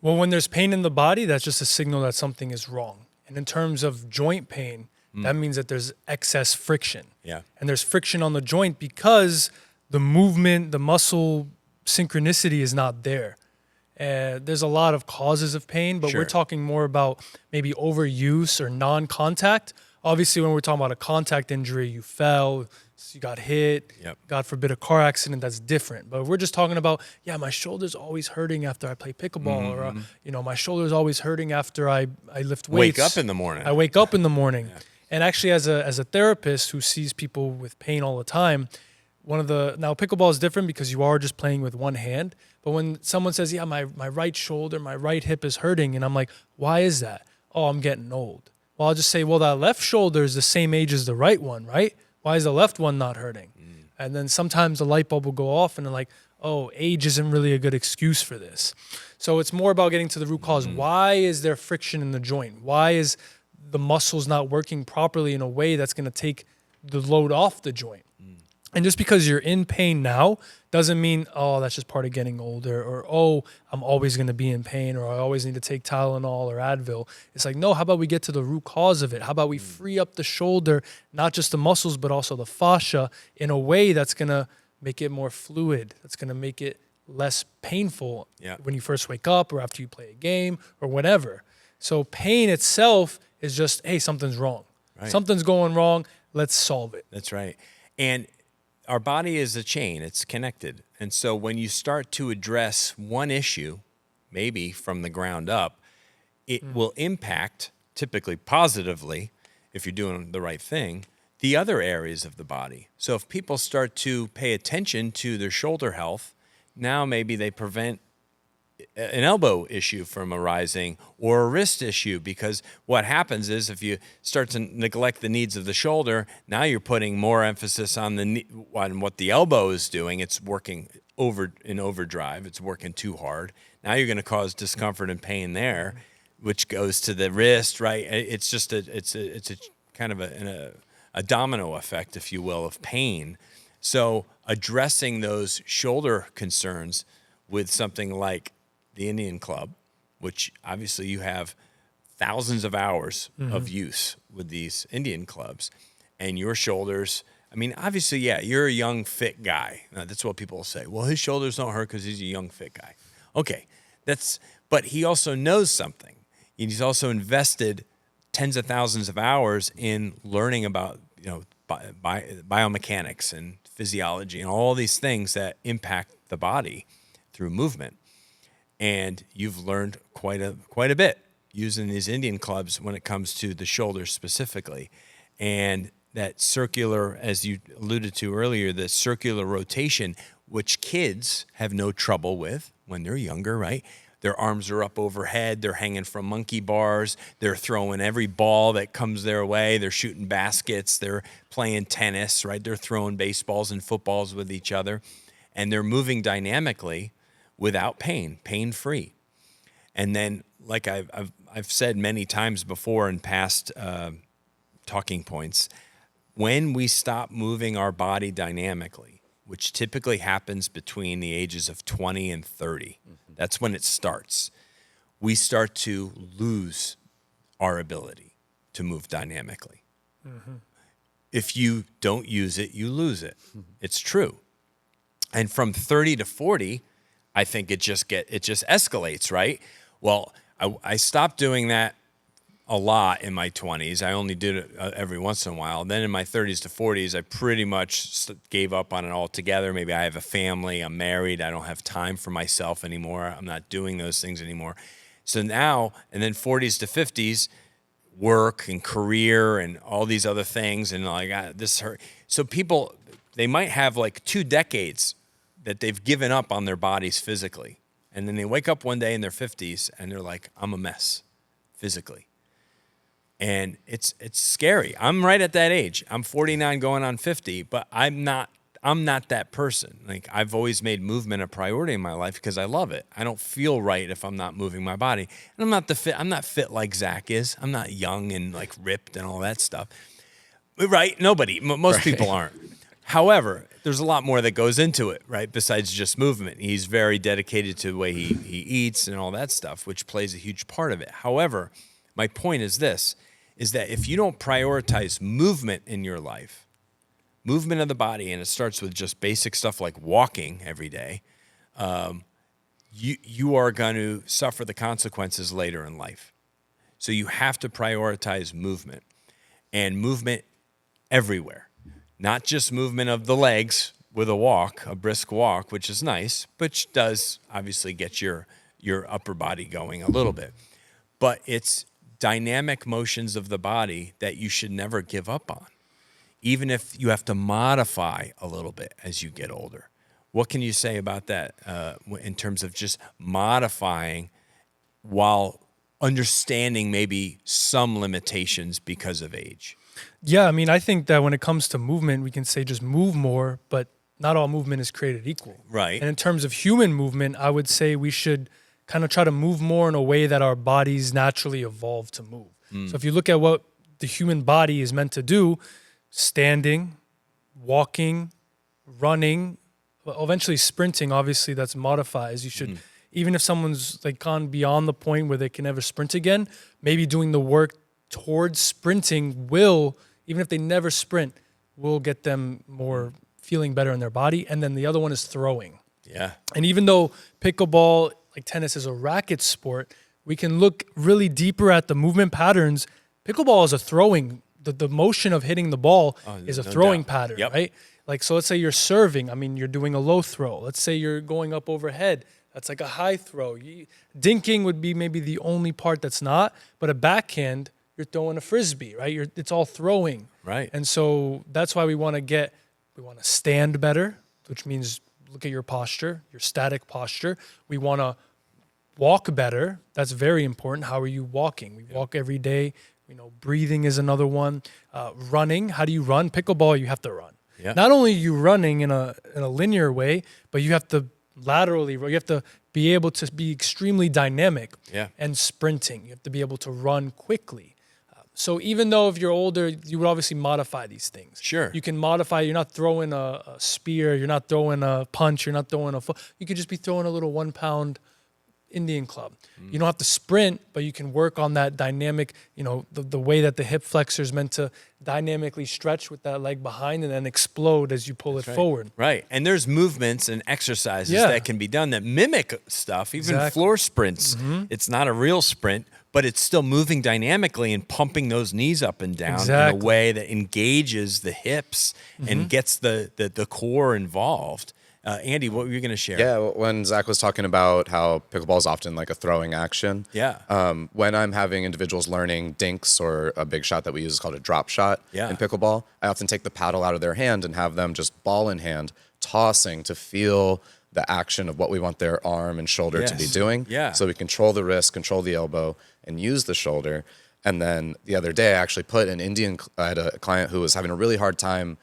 Well, when there's pain in the body, that's just a signal that something is wrong. And in terms of joint pain, that means that there's excess friction. Yeah. And there's friction on the joint because the movement, the muscle synchronicity is not there. There's a lot of causes of pain, but we're talking more about maybe overuse or non-contact. Obviously, when we're talking about a contact injury, you fell, you got hit, God forbid a car accident, that's different. But we're just talking about, my shoulder's always hurting after I play pickleball, or my shoulder's always hurting after I lift weights. Wake up in the morning. I wake up in the morning. Yeah. And actually, as a therapist who sees people with pain all the time, now pickleball is different because you are just playing with one hand. But when someone says, my right shoulder, my right hip is hurting, and I'm like, why is that? Oh, I'm getting old. Well, I'll just say, well, that left shoulder is the same age as the right one, right? Why is the left one not hurting? And then sometimes the light bulb will go off, and they're like, oh, age isn't really a good excuse for this. So it's more about getting to the root cause. Why is there friction in the joint? Why is the muscles not working properly in a way that's going to take the load off the joint? And just because you're in pain now doesn't mean, oh, that's just part of getting older, or, oh, I'm always going to be in pain, or I always need to take Tylenol or Advil. It's like, no, how about we get to the root cause of it? How about we free up the shoulder, not just the muscles, but also the fascia, in a way that's going to make it more fluid, that's going to make it less painful when you first wake up or after you play a game or whatever. So pain itself is just, hey, something's wrong. Right. Something's going wrong. Let's solve it. That's right. And our body is a chain. It's connected. And so when you start to address one issue, maybe from the ground up, it will impact, typically positively, if you're doing the right thing, the other areas of the body. So if people start to pay attention to their shoulder health, now maybe they prevent an elbow issue from arising, or a wrist issue, because what happens is if you start to neglect the needs of the shoulder, now you're putting more emphasis on what the elbow is doing. It's working in overdrive. It's working too hard. Now you're going to cause discomfort and pain there, which goes to the wrist, right? It's just it's a kind of a domino effect, if you will, of pain. So addressing those shoulder concerns with something like the Indian Club, which obviously you have thousands of hours of use with these Indian clubs, and your shoulders, I mean, obviously, you're a young, fit guy. That's what people will say. Well, his shoulders don't hurt because he's a young, fit guy. Okay, but he also knows something. He's also invested tens of thousands of hours in learning about, biomechanics and physiology and all these things that impact the body through movement. And you've learned quite a bit using these Indian clubs when it comes to the shoulders specifically. And that circular, as you alluded to earlier, the circular rotation, which kids have no trouble with when they're younger, right? Their arms are up overhead. They're hanging from monkey bars. They're throwing every ball that comes their way. They're shooting baskets. They're playing tennis, right? They're throwing baseballs and footballs with each other. And they're moving dynamically without pain-free. And then, like I've said many times before in past talking points, when we stop moving our body dynamically, which typically happens between the ages of 20 and 30, that's when it starts. we start to lose our ability to move dynamically. If you don't use it, you lose it. It's true. And from 30 to 40, I think it just escalates, right? Well, I stopped doing that a lot in my 20s. I only did it every once in a while. Then in my 30s to 40s, I pretty much gave up on it altogether. Maybe I have a family, I'm married, I don't have time for myself anymore. I'm not doing those things anymore. So now, and then 40s to 50s, work and career and all these other things, and like this hurt. So people, they might have like 2 decades that they've given up on their bodies physically. And then they wake up one day in their 50s and they're like, I'm a mess physically. And it's scary. I'm right at that age. I'm 49 going on 50, but I'm not that person. Like, I've always made movement a priority in my life because I love it. I don't feel right if I'm not moving my body. And I'm not fit like Zach is. I'm not young and like ripped and all that stuff. Right? Most people aren't. However, there's a lot more that goes into it, right? Besides just movement. He's very dedicated to the way he eats and all that stuff, which plays a huge part of it. However, my point is this, is that if you don't prioritize movement in your life, movement of the body, and it starts with just basic stuff like walking every day, you are going to suffer the consequences later in life. So you have to prioritize movement, and movement everywhere. Not just movement of the legs with a brisk walk, which is nice, which does obviously get your upper body going a little bit. But it's dynamic motions of the body that you should never give up on, even if you have to modify a little bit as you get older. What can you say about that in terms of just modifying while understanding maybe some limitations because of age? Yeah, I mean, I think that when it comes to movement, we can say just move more, but not all movement is created equal. Right. And in terms of human movement, I would say we should kind of try to move more in a way that our bodies naturally evolve to move. So if you look at what the human body is meant to do, standing, walking, running, eventually sprinting, obviously that's modifies. You should, even if someone's like gone beyond the point where they can never sprint again, maybe doing the work towards sprinting will, even if they never sprint, will get them more feeling better in their body. And then the other one is throwing. Yeah. And even though pickleball, like tennis, is a racket sport, we can look really deeper at the movement patterns. Pickleball is a throwing. The motion of hitting the ball is a throwing pattern, right? Like, so let's say you're serving. I mean, you're doing a low throw. Let's say you're going up overhead. That's like a high throw. Dinking would be maybe the only part that's not, but a backhand, you're throwing a frisbee, right? It's all throwing. Right. And so that's why we want to stand better, which means look at your posture, your static posture. We want to walk better. That's very important. How are you walking? We walk every day. Breathing is another one. Running. How do you run? Pickleball, you have to run. Yeah. Not only are you running in a linear way, but you have to laterally. You have to be able to be extremely dynamic. Yeah. And sprinting. You have to be able to run quickly. So even though if you're older, you would obviously modify these things. Sure. You can modify. You're not throwing a spear. You're not throwing a punch. You're not throwing a foot. You could just be throwing a little 1-pound Indian club. You don't have to sprint, but you can work on that dynamic, the way that the hip flexor is meant to dynamically stretch with that leg behind and then explode as you pull it forward. Right. And there's movements and exercises that can be done that mimic stuff, even floor sprints. It's not a real sprint, but it's still moving dynamically and pumping those knees up and down in a way that engages the hips and gets the core involved. Andy, what were you going to share? Yeah, when Zach was talking about how pickleball is often like a throwing action. Yeah. When I'm having individuals learning dinks, or a big shot that we use is called a drop shot in pickleball, I often take the paddle out of their hand and have them just ball in hand, tossing to feel the action of what we want their arm and shoulder to be doing. Yeah. So we control the wrist, control the elbow, and use the shoulder. And then the other day, I actually put I had a client who was having a really hard time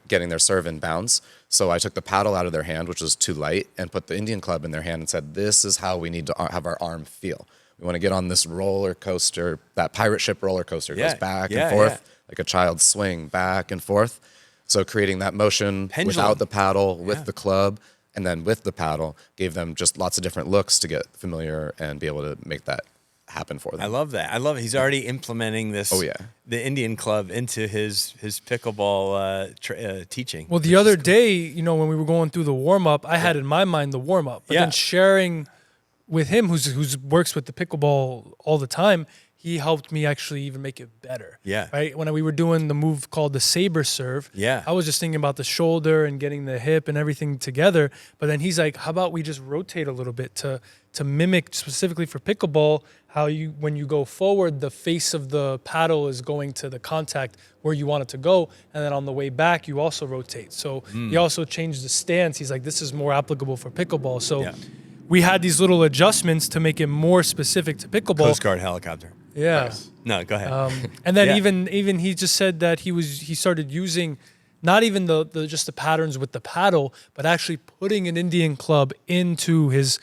getting their serve in bounds. So I took the paddle out of their hand, which was too light, and put the Indian club in their hand and said, this is how we need to have our arm feel. We want to get on this roller coaster, that pirate ship roller coaster, goes back and forth, like a child's swing, back and forth. So creating that motion without the paddle, with the club, And then with the paddle, gave them just lots of different looks to get familiar and be able to make that happen for them. I love that. I love it. He's already implementing this. Oh, yeah. The Indian club into his pickleball teaching. Well, the other day, you know, when we were going through the warm up, I had in my mind the warm up, but then sharing with him, who's works with the pickleball all the time, he helped me actually even make it better. Yeah. Right. When we were doing the move called the saber serve, I was just thinking about the shoulder and getting the hip and everything together. But then he's like, how about we just rotate a little bit to mimic specifically for pickleball how you, when you go forward, the face of the paddle is going to the contact where you want it to go. And then on the way back, you also rotate. So he also changed the stance. He's like, this is more applicable for pickleball. So we had these little adjustments to make it more specific to pickleball. Coast Guard helicopter. Yeah. Nice. No, go ahead. And then even he just said that he started using not even the just the patterns with the paddle, but actually putting an Indian club into his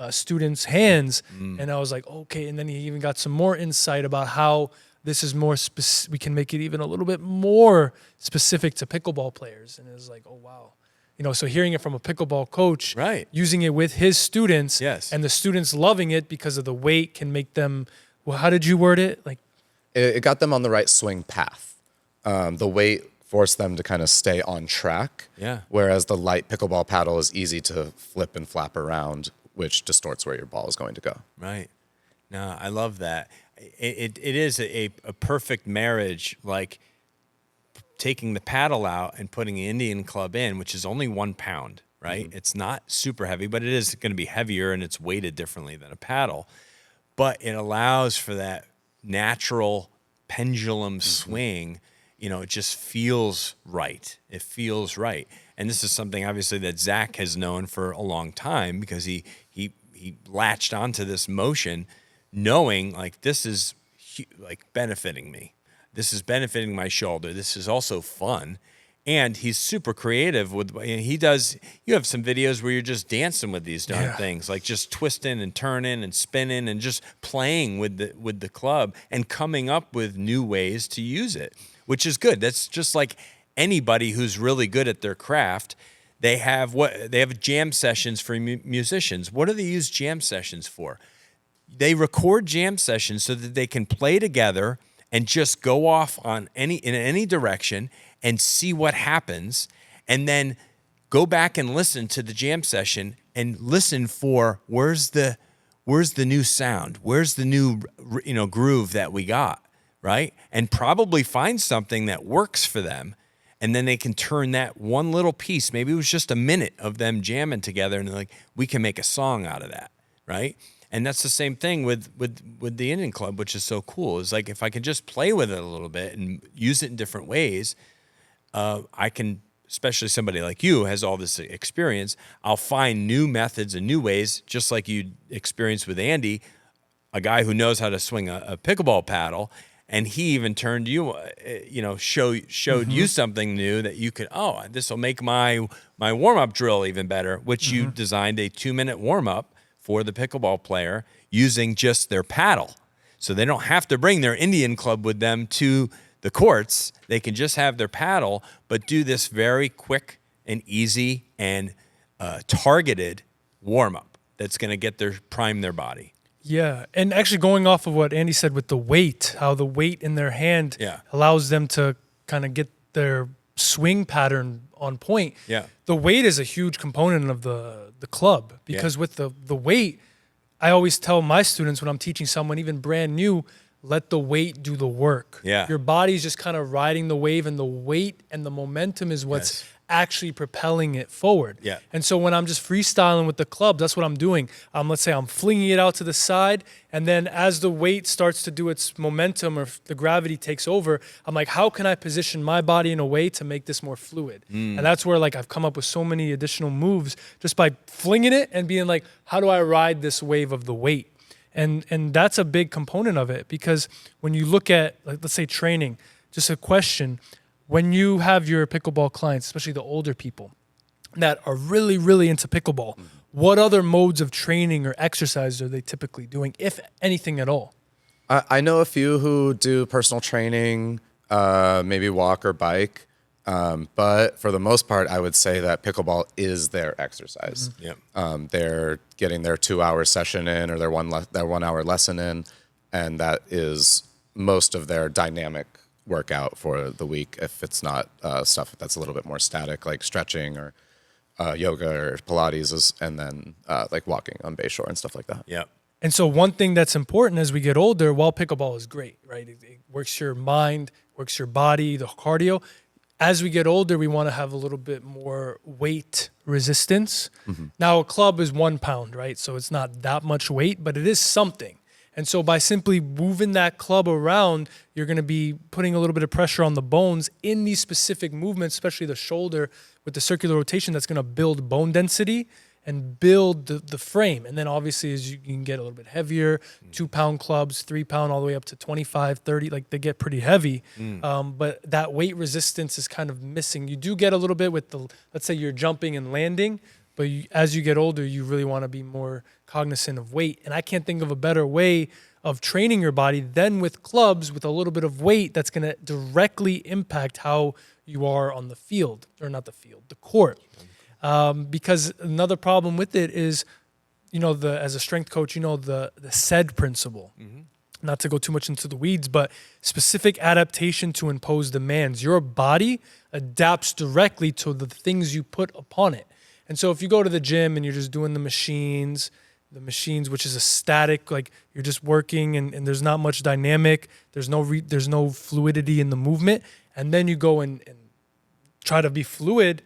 students' hands. And I was like, okay. And then he even got some more insight about how this is more we can make it even a little bit more specific to pickleball players. And it was like, oh wow. You know, so hearing it from a pickleball coach, using it with his students, and the students loving it because of the weight can make them. Well, how did you word it? Like, it got them on the right swing path. The weight forced them to kind of stay on track. Whereas the light pickleball paddle is easy to flip and flap around, which distorts where your ball is going to go. Right. No, I love that. It is a perfect marriage, like taking the paddle out and putting the Indian club in, which is only 1 pound, right? It's not super heavy, but it is going to be heavier and it's weighted differently than a paddle. But it allows for that natural pendulum swing. You know, it just feels right. It feels right. And this is something obviously that Zach has known for a long time because he latched onto this motion knowing like this is like benefiting me. This is benefiting my shoulder. This is also fun. And he's super creative with, he does, you have some videos where you're just dancing with these darn things, like just twisting and turning and spinning and just playing with the club and coming up with new ways to use it, which is good. That's just like anybody who's really good at their craft. They have jam sessions for musicians. What do they use jam sessions for? They record jam sessions so that they can play together and just go off in any direction and see what happens, and then go back and listen to the jam session and listen for where's the new sound, where's the new groove that we got, right? And probably find something that works for them, and then they can turn that one little piece. Maybe it was just a minute of them jamming together, and they're like, we can make a song out of that, right? And that's the same thing with the Indian club, which is so cool. Is like if I can just play with it a little bit and use it in different ways. I can, especially somebody like you has all this experience, I'll find new methods and new ways, just like you experienced with Andy, a guy who knows how to swing a pickleball paddle, and he even turned you, showed you something new that you could, this will make my warm-up drill even better, which you designed a 2-minute warm-up for the pickleball player using just their paddle. So they don't have to bring their Indian club with them to the courts. They can just have their paddle, but do this very quick and easy and targeted warm-up that's going to prime their body. Yeah, and actually going off of what Andy said with the weight, how the weight in their hand allows them to kind of get their swing pattern on point. Yeah. The weight is a huge component of the club because with the weight, I always tell my students when I'm teaching someone even brand new, let the weight do the work. Yeah. Your body's just kind of riding the wave, and the weight and the momentum is what's actually propelling it forward. Yeah. And so when I'm just freestyling with the club, that's what I'm doing. Let's say I'm flinging it out to the side, and then as the weight starts to do its momentum or the gravity takes over, I'm like, how can I position my body in a way to make this more fluid? And that's where like I've come up with so many additional moves just by flinging it and being like, how do I ride this wave of the weight? And that's a big component of it, because when you look at, like, let's say training, just a question, when you have your pickleball clients, especially the older people that are really, really into pickleball, what other modes of training or exercise are they typically doing, if anything at all? I know a few who do personal training, maybe walk or bike. But for the most part, I would say that pickleball is their exercise. They're getting their 2-hour session in or their 1 hour lesson in, and that is most of their dynamic workout for the week. If it's not stuff that's a little bit more static, like stretching or yoga or Pilates, and then like walking on Bayshore and stuff like that. Yeah. And so one thing that's important as we get older, while pickleball is great, right? It works your mind, works your body, the cardio. As we get older, we want to have a little bit more weight resistance. Now, a club is 1 pound, right? So it's not that much weight, but it is something. And so by simply moving that club around, you're going to be putting a little bit of pressure on the bones in these specific movements, especially the shoulder with the circular rotation that's going to build bone density and build the frame. And then obviously as you can get a little bit heavier, 2 pound clubs, 3 pound, all the way up to 25, 30, like they get pretty heavy. But that weight resistance is kind of missing. You do get a little bit with the, let's say you're jumping and landing, but as you get older, you really want to be more cognizant of weight. And I can't think of a better way of training your body than with clubs with a little bit of weight that's going to directly impact how you are on the field, or not the field, the court. Because another problem with it is, as a strength coach, the SAID principle. Not to go too much into the weeds, but specific adaptation to impose demands. Your body adapts directly to the things you put upon it. And so if you go to the gym and you're just doing the machines, which is a static, like you're just working and there's not much dynamic, there's no fluidity in the movement, and then you go and try to be fluid,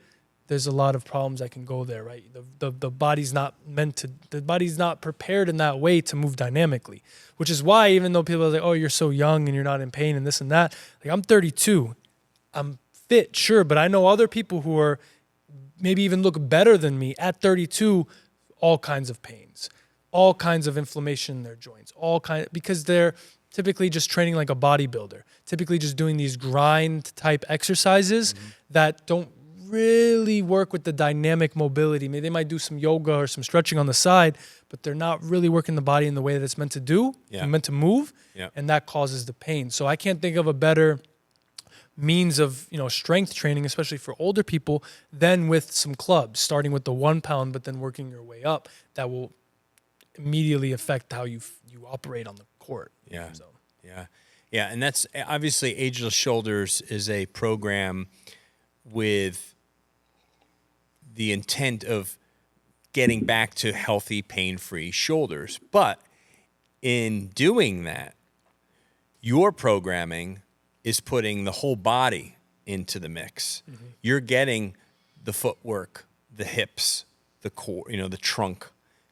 there's a lot of problems that can go there, right? The body's not prepared in that way to move dynamically, which is why even though people are like, oh, you're so young and you're not in pain and this and that, like I'm 32, I'm fit, sure, but I know other people who are maybe even look better than me at 32, all kinds of pains, all kinds of inflammation in their joints, because they're typically just training like a bodybuilder, typically just doing these grind type exercises that don't really work with the dynamic mobility. Maybe they might do some yoga or some stretching on the side, but they're not really working the body in the way that it's meant to do, meant to move, and that causes the pain. So I can't think of a better means of strength training, especially for older people, than with some clubs, starting with the 1 pound, but then working your way up. That will immediately affect how you operate on the court. Yeah, and that's obviously Ageless Shoulders is a program with the intent of getting back to healthy, pain-free shoulders. But in doing that, your programming is putting the whole body into the mix. You're getting the footwork, the hips, the core, the trunk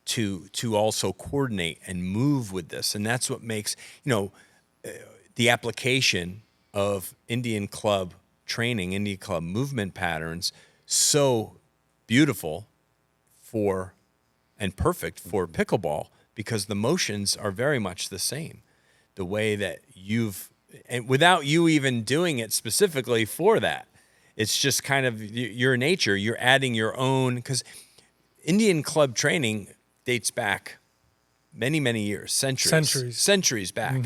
to also coordinate and move with this. And that's what makes, the application of Indian club training, Indian club movement patterns so beautiful and perfect for pickleball, because the motions are very much the same. The way that and without you even doing it specifically for that, it's just kind of your nature. You're adding your own, because Indian club training dates back many, many years, centuries back.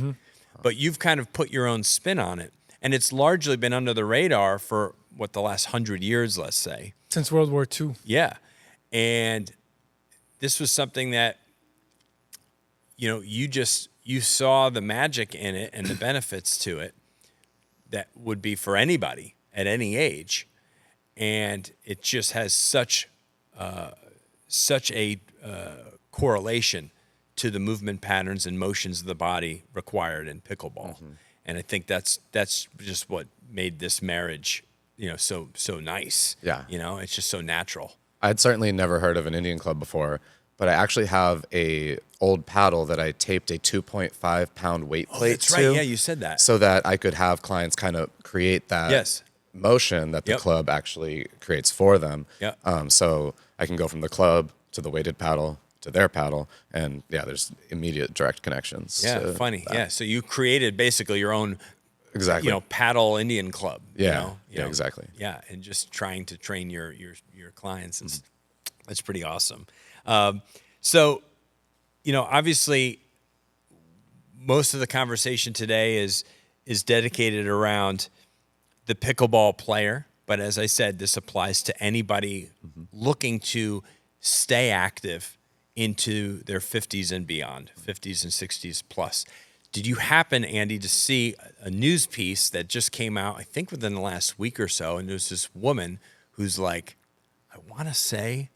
But you've kind of put your own spin on it. And it's largely been under the radar for the last 100 years, let's say. Since World War II. Yeah. And this was something that, you saw the magic in it and the benefits to it that would be for anybody at any age. And it just has such a correlation to the movement patterns and motions of the body required in pickleball. And I think that's just what made this marriage, so nice. Yeah. It's just so natural. I'd certainly never heard of an Indian club before, but I actually have a old paddle that I taped a 2.5 pound weight plate that's to. right. Yeah, you said that. So that I could have clients kind of create that motion that the club actually creates for them. So I can go from the club to the weighted paddle to their paddle, and there's immediate direct connections. Funny. Yeah, so you created basically your own paddle Indian club. Exactly. Yeah, and just trying to train your clients, and that's pretty awesome. So, obviously, most of the conversation today is dedicated around the pickleball player, But as I said, this applies to anybody looking to stay active into their 50s and beyond, 50s and 60s plus. Did you happen, Andy, to see a news piece that just came out, I think within the last week or so, and there's this woman who's like, I want to say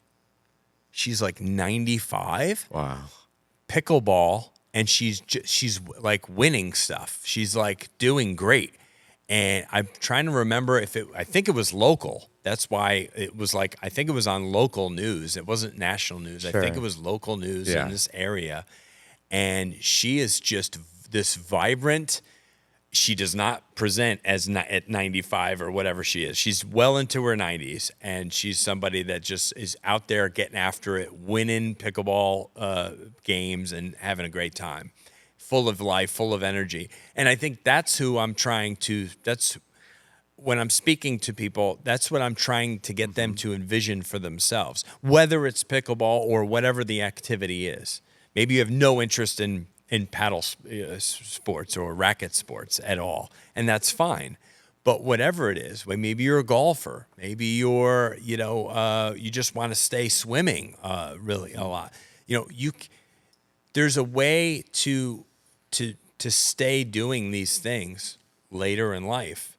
she's like 95. Wow. Pickleball, and she's like winning stuff. She's like doing great. And I'm trying to remember I think it was local. That's why it was like, I think it was on local news. It wasn't national news. I think it was local news in this area. And she is just this vibrant. She does not present as at 95 or whatever she is. She's well into her 90s, and she's somebody that just is out there getting after it, winning pickleball games and having a great time, full of life, full of energy. And I think that's who I'm trying to, that's when I'm speaking to people, that's what I'm trying to get them to envision for themselves, whether it's pickleball or whatever the activity is. Maybe you have no interest in paddle sports or racket sports at all, and that's fine. But whatever it is, maybe you're a golfer, maybe you're, you just want to stay swimming really a lot. There's a way to stay doing these things later in life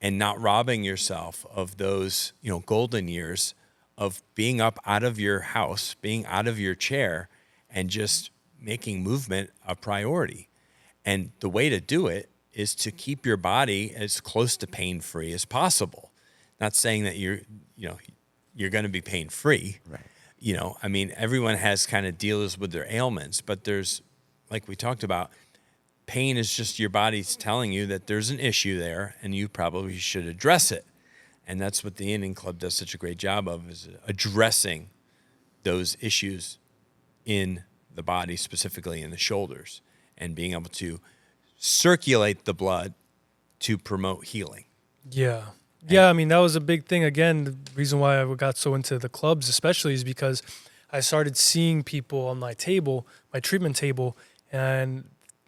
and not robbing yourself of those, golden years of being up out of your house, being out of your chair, and just making movement a priority. And the way to do it is to keep your body as close to pain-free as possible. Not saying that you're going to be pain-free. Right. Everyone has kind of deals with their ailments, but there's, like we talked about, pain is just your body's telling you that there's an issue there and you probably should address it. And that's what the Indian Club does such a great job of, is addressing those issues in the body, specifically in the shoulders, and being able to circulate the blood to promote healing. Yeah. Yeah, that was a big thing. Again, the reason why I got so into the clubs especially is because I started seeing people on my treatment table, and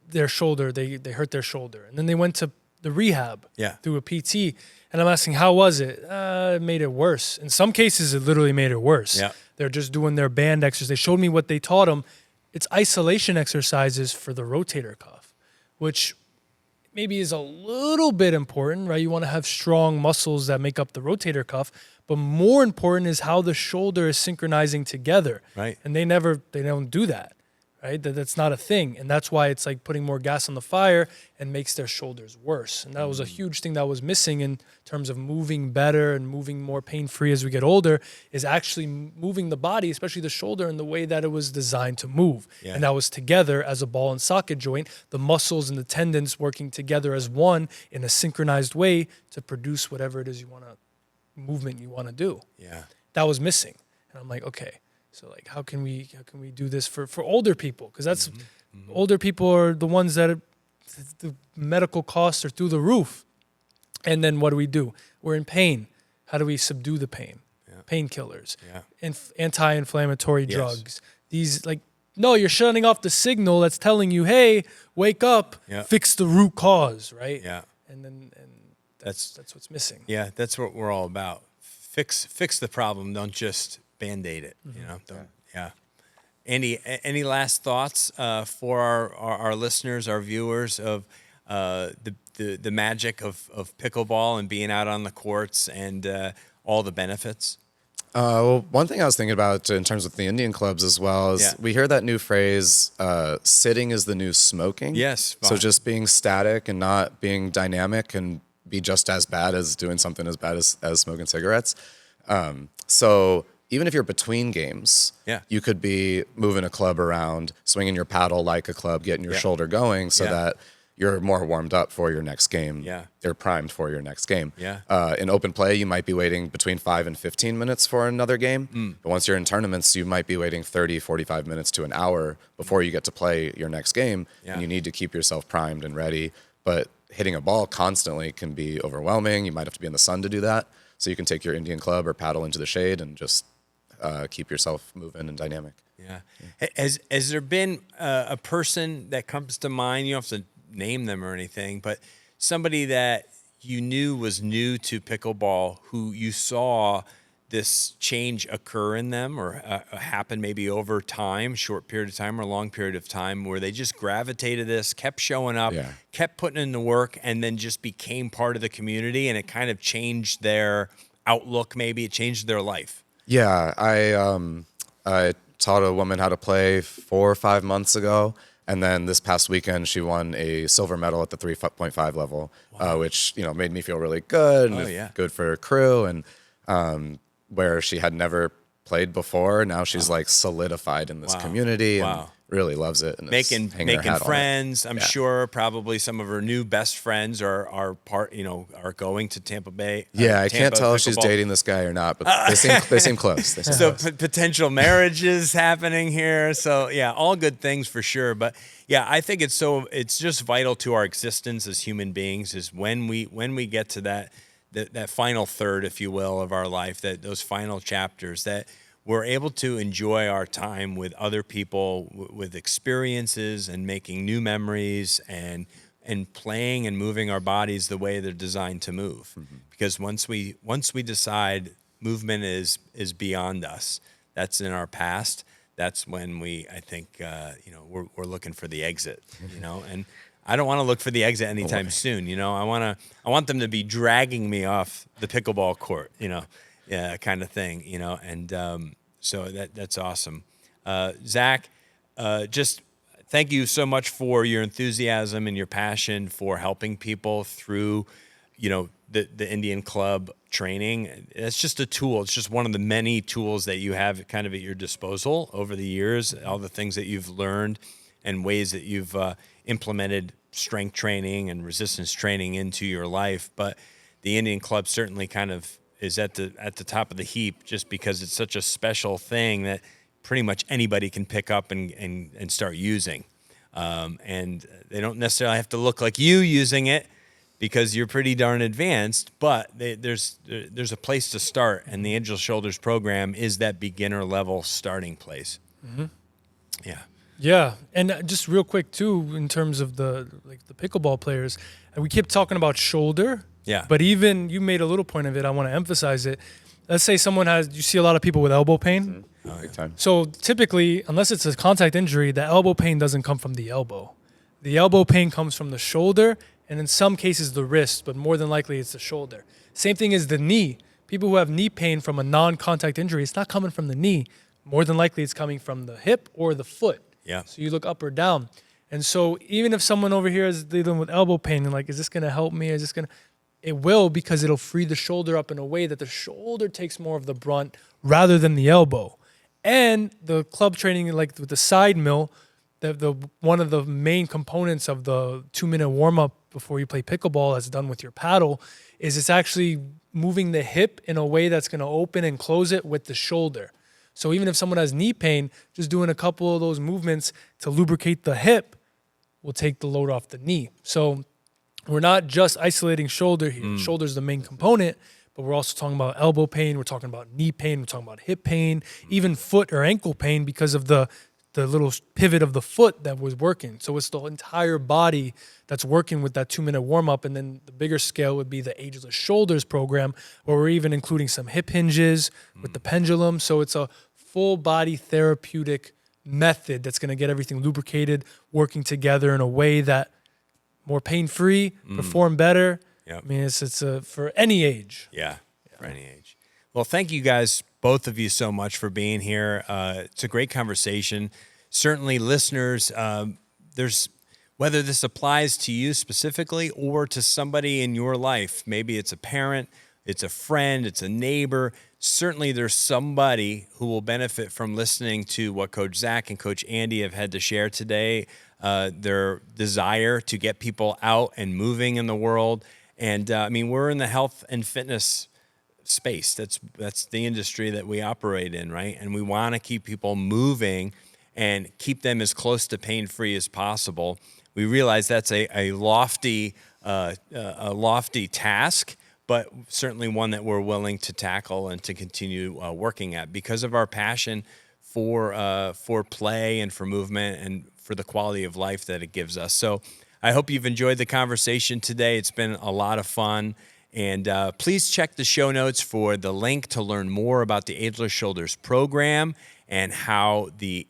their shoulder, they hurt their shoulder. And then they went to the rehab through a PT, and I'm asking, how was it? It made it worse. In some cases, it literally made it worse. Yeah. They're just doing their band exercises. They showed me what they taught them. It's isolation exercises for the rotator cuff, which maybe is a little bit important, right? You want to have strong muscles that make up the rotator cuff, but more important is how the shoulder is synchronizing together. Right. And they don't do that, right? That's not a thing. And that's why it's like putting more gas on the fire and makes their shoulders worse. And that was a huge thing that was missing in terms of moving better and moving more pain-free as we get older, is actually moving the body, especially the shoulder, in the way that it was designed to move. Yeah. And that was together as a ball and socket joint, the muscles and the tendons working together as one in a synchronized way to produce whatever it is movement you want to do. Yeah. That was missing. And I'm like, okay, so like, how can we do this for older people? Because that's older people are the ones that the medical costs are through the roof. And then what do? We're in pain. How do we subdue the pain? Yeah. Painkillers, anti-inflammatory drugs. These no, you're shutting off the signal that's telling you, hey, wake up, fix the root cause, right? Yeah. And that's what's missing. Yeah, that's what we're all about. Fix the problem. Don't just Band-Aid it, Yeah. Andy, any last thoughts for our listeners, our viewers, of the magic of pickleball and being out on the courts and all the benefits? Well, one thing I was thinking about in terms of the Indian clubs as well is we hear that new phrase, sitting is the new smoking. Yes. So just being static and not being dynamic can be just as bad as doing something as bad as smoking cigarettes. So even if you're between games, you could be moving a club around, swinging your paddle like a club, getting your shoulder going so that you're more warmed up for your next game. Yeah. You're primed for your next game. Yeah. In open play, you might be waiting between 5 and 15 minutes for another game. But once you're in tournaments, you might be waiting 30, 45 minutes to an hour before you get to play your next game. And you need to keep yourself primed and ready. But hitting a ball constantly can be overwhelming. You might have to be in the sun to do that. So you can take your Indian club or paddle into the shade and just keep yourself moving and dynamic. Yeah. Has there been a person that comes to mind? You don't have to name them or anything, but somebody that you knew was new to pickleball, who you saw this change occur in them or happen maybe over time, short period of time or long period of time, where they just gravitated this, kept showing up, kept putting in the work, and then just became part of the community, and it kind of changed their outlook, maybe it changed their life? Yeah, I taught a woman how to play 4 or 5 months ago, and then this past weekend she won a silver medal at the 3.5 level, which made me feel really good and good for her crew, and where she had never played before, now she's like solidified in this community and really loves it. And making friends, I'm sure. Probably some of her new best friends are going to Tampa Bay. I can't tell if she's dating this guy or not, but they seem close. Potential marriages happening here. So yeah, all good things for sure. But yeah, I think it's just vital to our existence as human beings is when we get to that final third, if you will, of our life, those final chapters, that we're able to enjoy our time with other people, with experiences and making new memories and playing and moving our bodies the way they're designed to move. Mm-hmm. Because once we decide movement is beyond us, that's in our past, that's when I think we're looking for the exit, and I don't want to look for the exit anytime soon. I want them to be dragging me off the pickleball court, kind of thing, and so that's awesome. Zach, just thank you so much for your enthusiasm and your passion for helping people through, the Indian club training. It's just a tool. It's just one of the many tools that you have kind of at your disposal over the years, all the things that you've learned and ways that you've implemented strength training and resistance training into your life. But the Indian club certainly kind of is at the top of the heap, just because it's such a special thing that pretty much anybody can pick up and start using. And they don't necessarily have to look like you using it because you're pretty darn advanced, but there's a place to start, and the Ageless Shoulders program is that beginner level starting place. Mm-hmm. Yeah. Yeah, and just real quick too, in terms of the pickleball players, and we keep talking about shoulder. Yeah. But even you made a little point of it. I want to emphasize it. Let's say you see a lot of people with elbow pain. Mm-hmm. Big time. So typically, unless it's a contact injury, the elbow pain doesn't come from the elbow. The elbow pain comes from the shoulder, and in some cases the wrist, but more than likely it's the shoulder. Same thing as the knee. People who have knee pain from a non-contact injury, it's not coming from the knee. More than likely it's coming from the hip or the foot. Yeah. So you look up or down. And so even if someone over here is dealing with elbow pain and like, is this going to help me? It will, because it'll free the shoulder up in a way that the shoulder takes more of the brunt rather than the elbow. And the club training, like with the side mill, the one of the main components of the 2-minute warm-up before you play pickleball, as done with your paddle, is it's actually moving the hip in a way that's going to open and close it with the shoulder. So even if someone has knee pain, just doing a couple of those movements to lubricate the hip will take the load off the knee. So we're not just isolating shoulder here. Shoulder's the main component, but we're also talking about elbow pain. We're talking about knee pain. We're talking about hip pain, even foot or ankle pain because of the little pivot of the foot that was working. So it's the entire body that's working with that 2-minute warm-up. And then the bigger scale would be the Ageless Shoulders program, where we're even including some hip hinges with the pendulum. So it's a full body therapeutic method that's going to get everything lubricated, working together in a way that more pain-free, perform better. Yep. I mean, it's for any age. Yeah, for any age. Well, thank you guys, both of you, so much for being here. It's a great conversation. Certainly, listeners, whether this applies to you specifically or to somebody in your life, maybe it's a parent, it's a friend, it's a neighbor. Certainly, there's somebody who will benefit from listening to what Coach Zach and Coach Andy have had to share today. Their desire to get people out and moving in the world. And I mean, we're in the health and fitness space. That's the industry that we operate in, right? And we want to keep people moving and keep them as close to pain-free as possible. We realize that's a lofty task, but certainly one that we're willing to tackle and to continue working at because of our passion for play and for movement and for the quality of life that it gives us. So I hope you've enjoyed the conversation today. It's been a lot of fun. And please check the show notes for the link to learn more about the Ageless Shoulders program and how the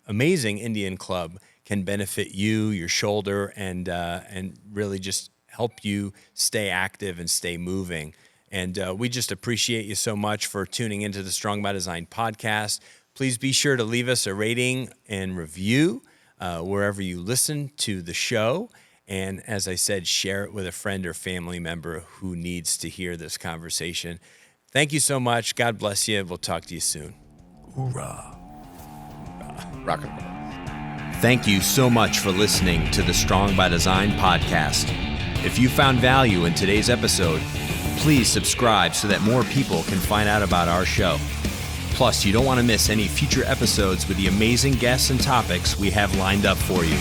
amazing Indian Club can benefit you, your shoulder, and really just help you stay active and stay moving. And we just appreciate you so much for tuning into the Strong by Design podcast. Please be sure to leave us a rating and review wherever you listen to the show. And as I said, share it with a friend or family member who needs to hear this conversation. Thank you so much. God bless you. We'll talk to you soon. Hoorah. Rock and roll. Thank you so much for listening to the Strong by Design podcast. If you found value in today's episode, please subscribe so that more people can find out about our show. Plus, you don't want to miss any future episodes with the amazing guests and topics we have lined up for you.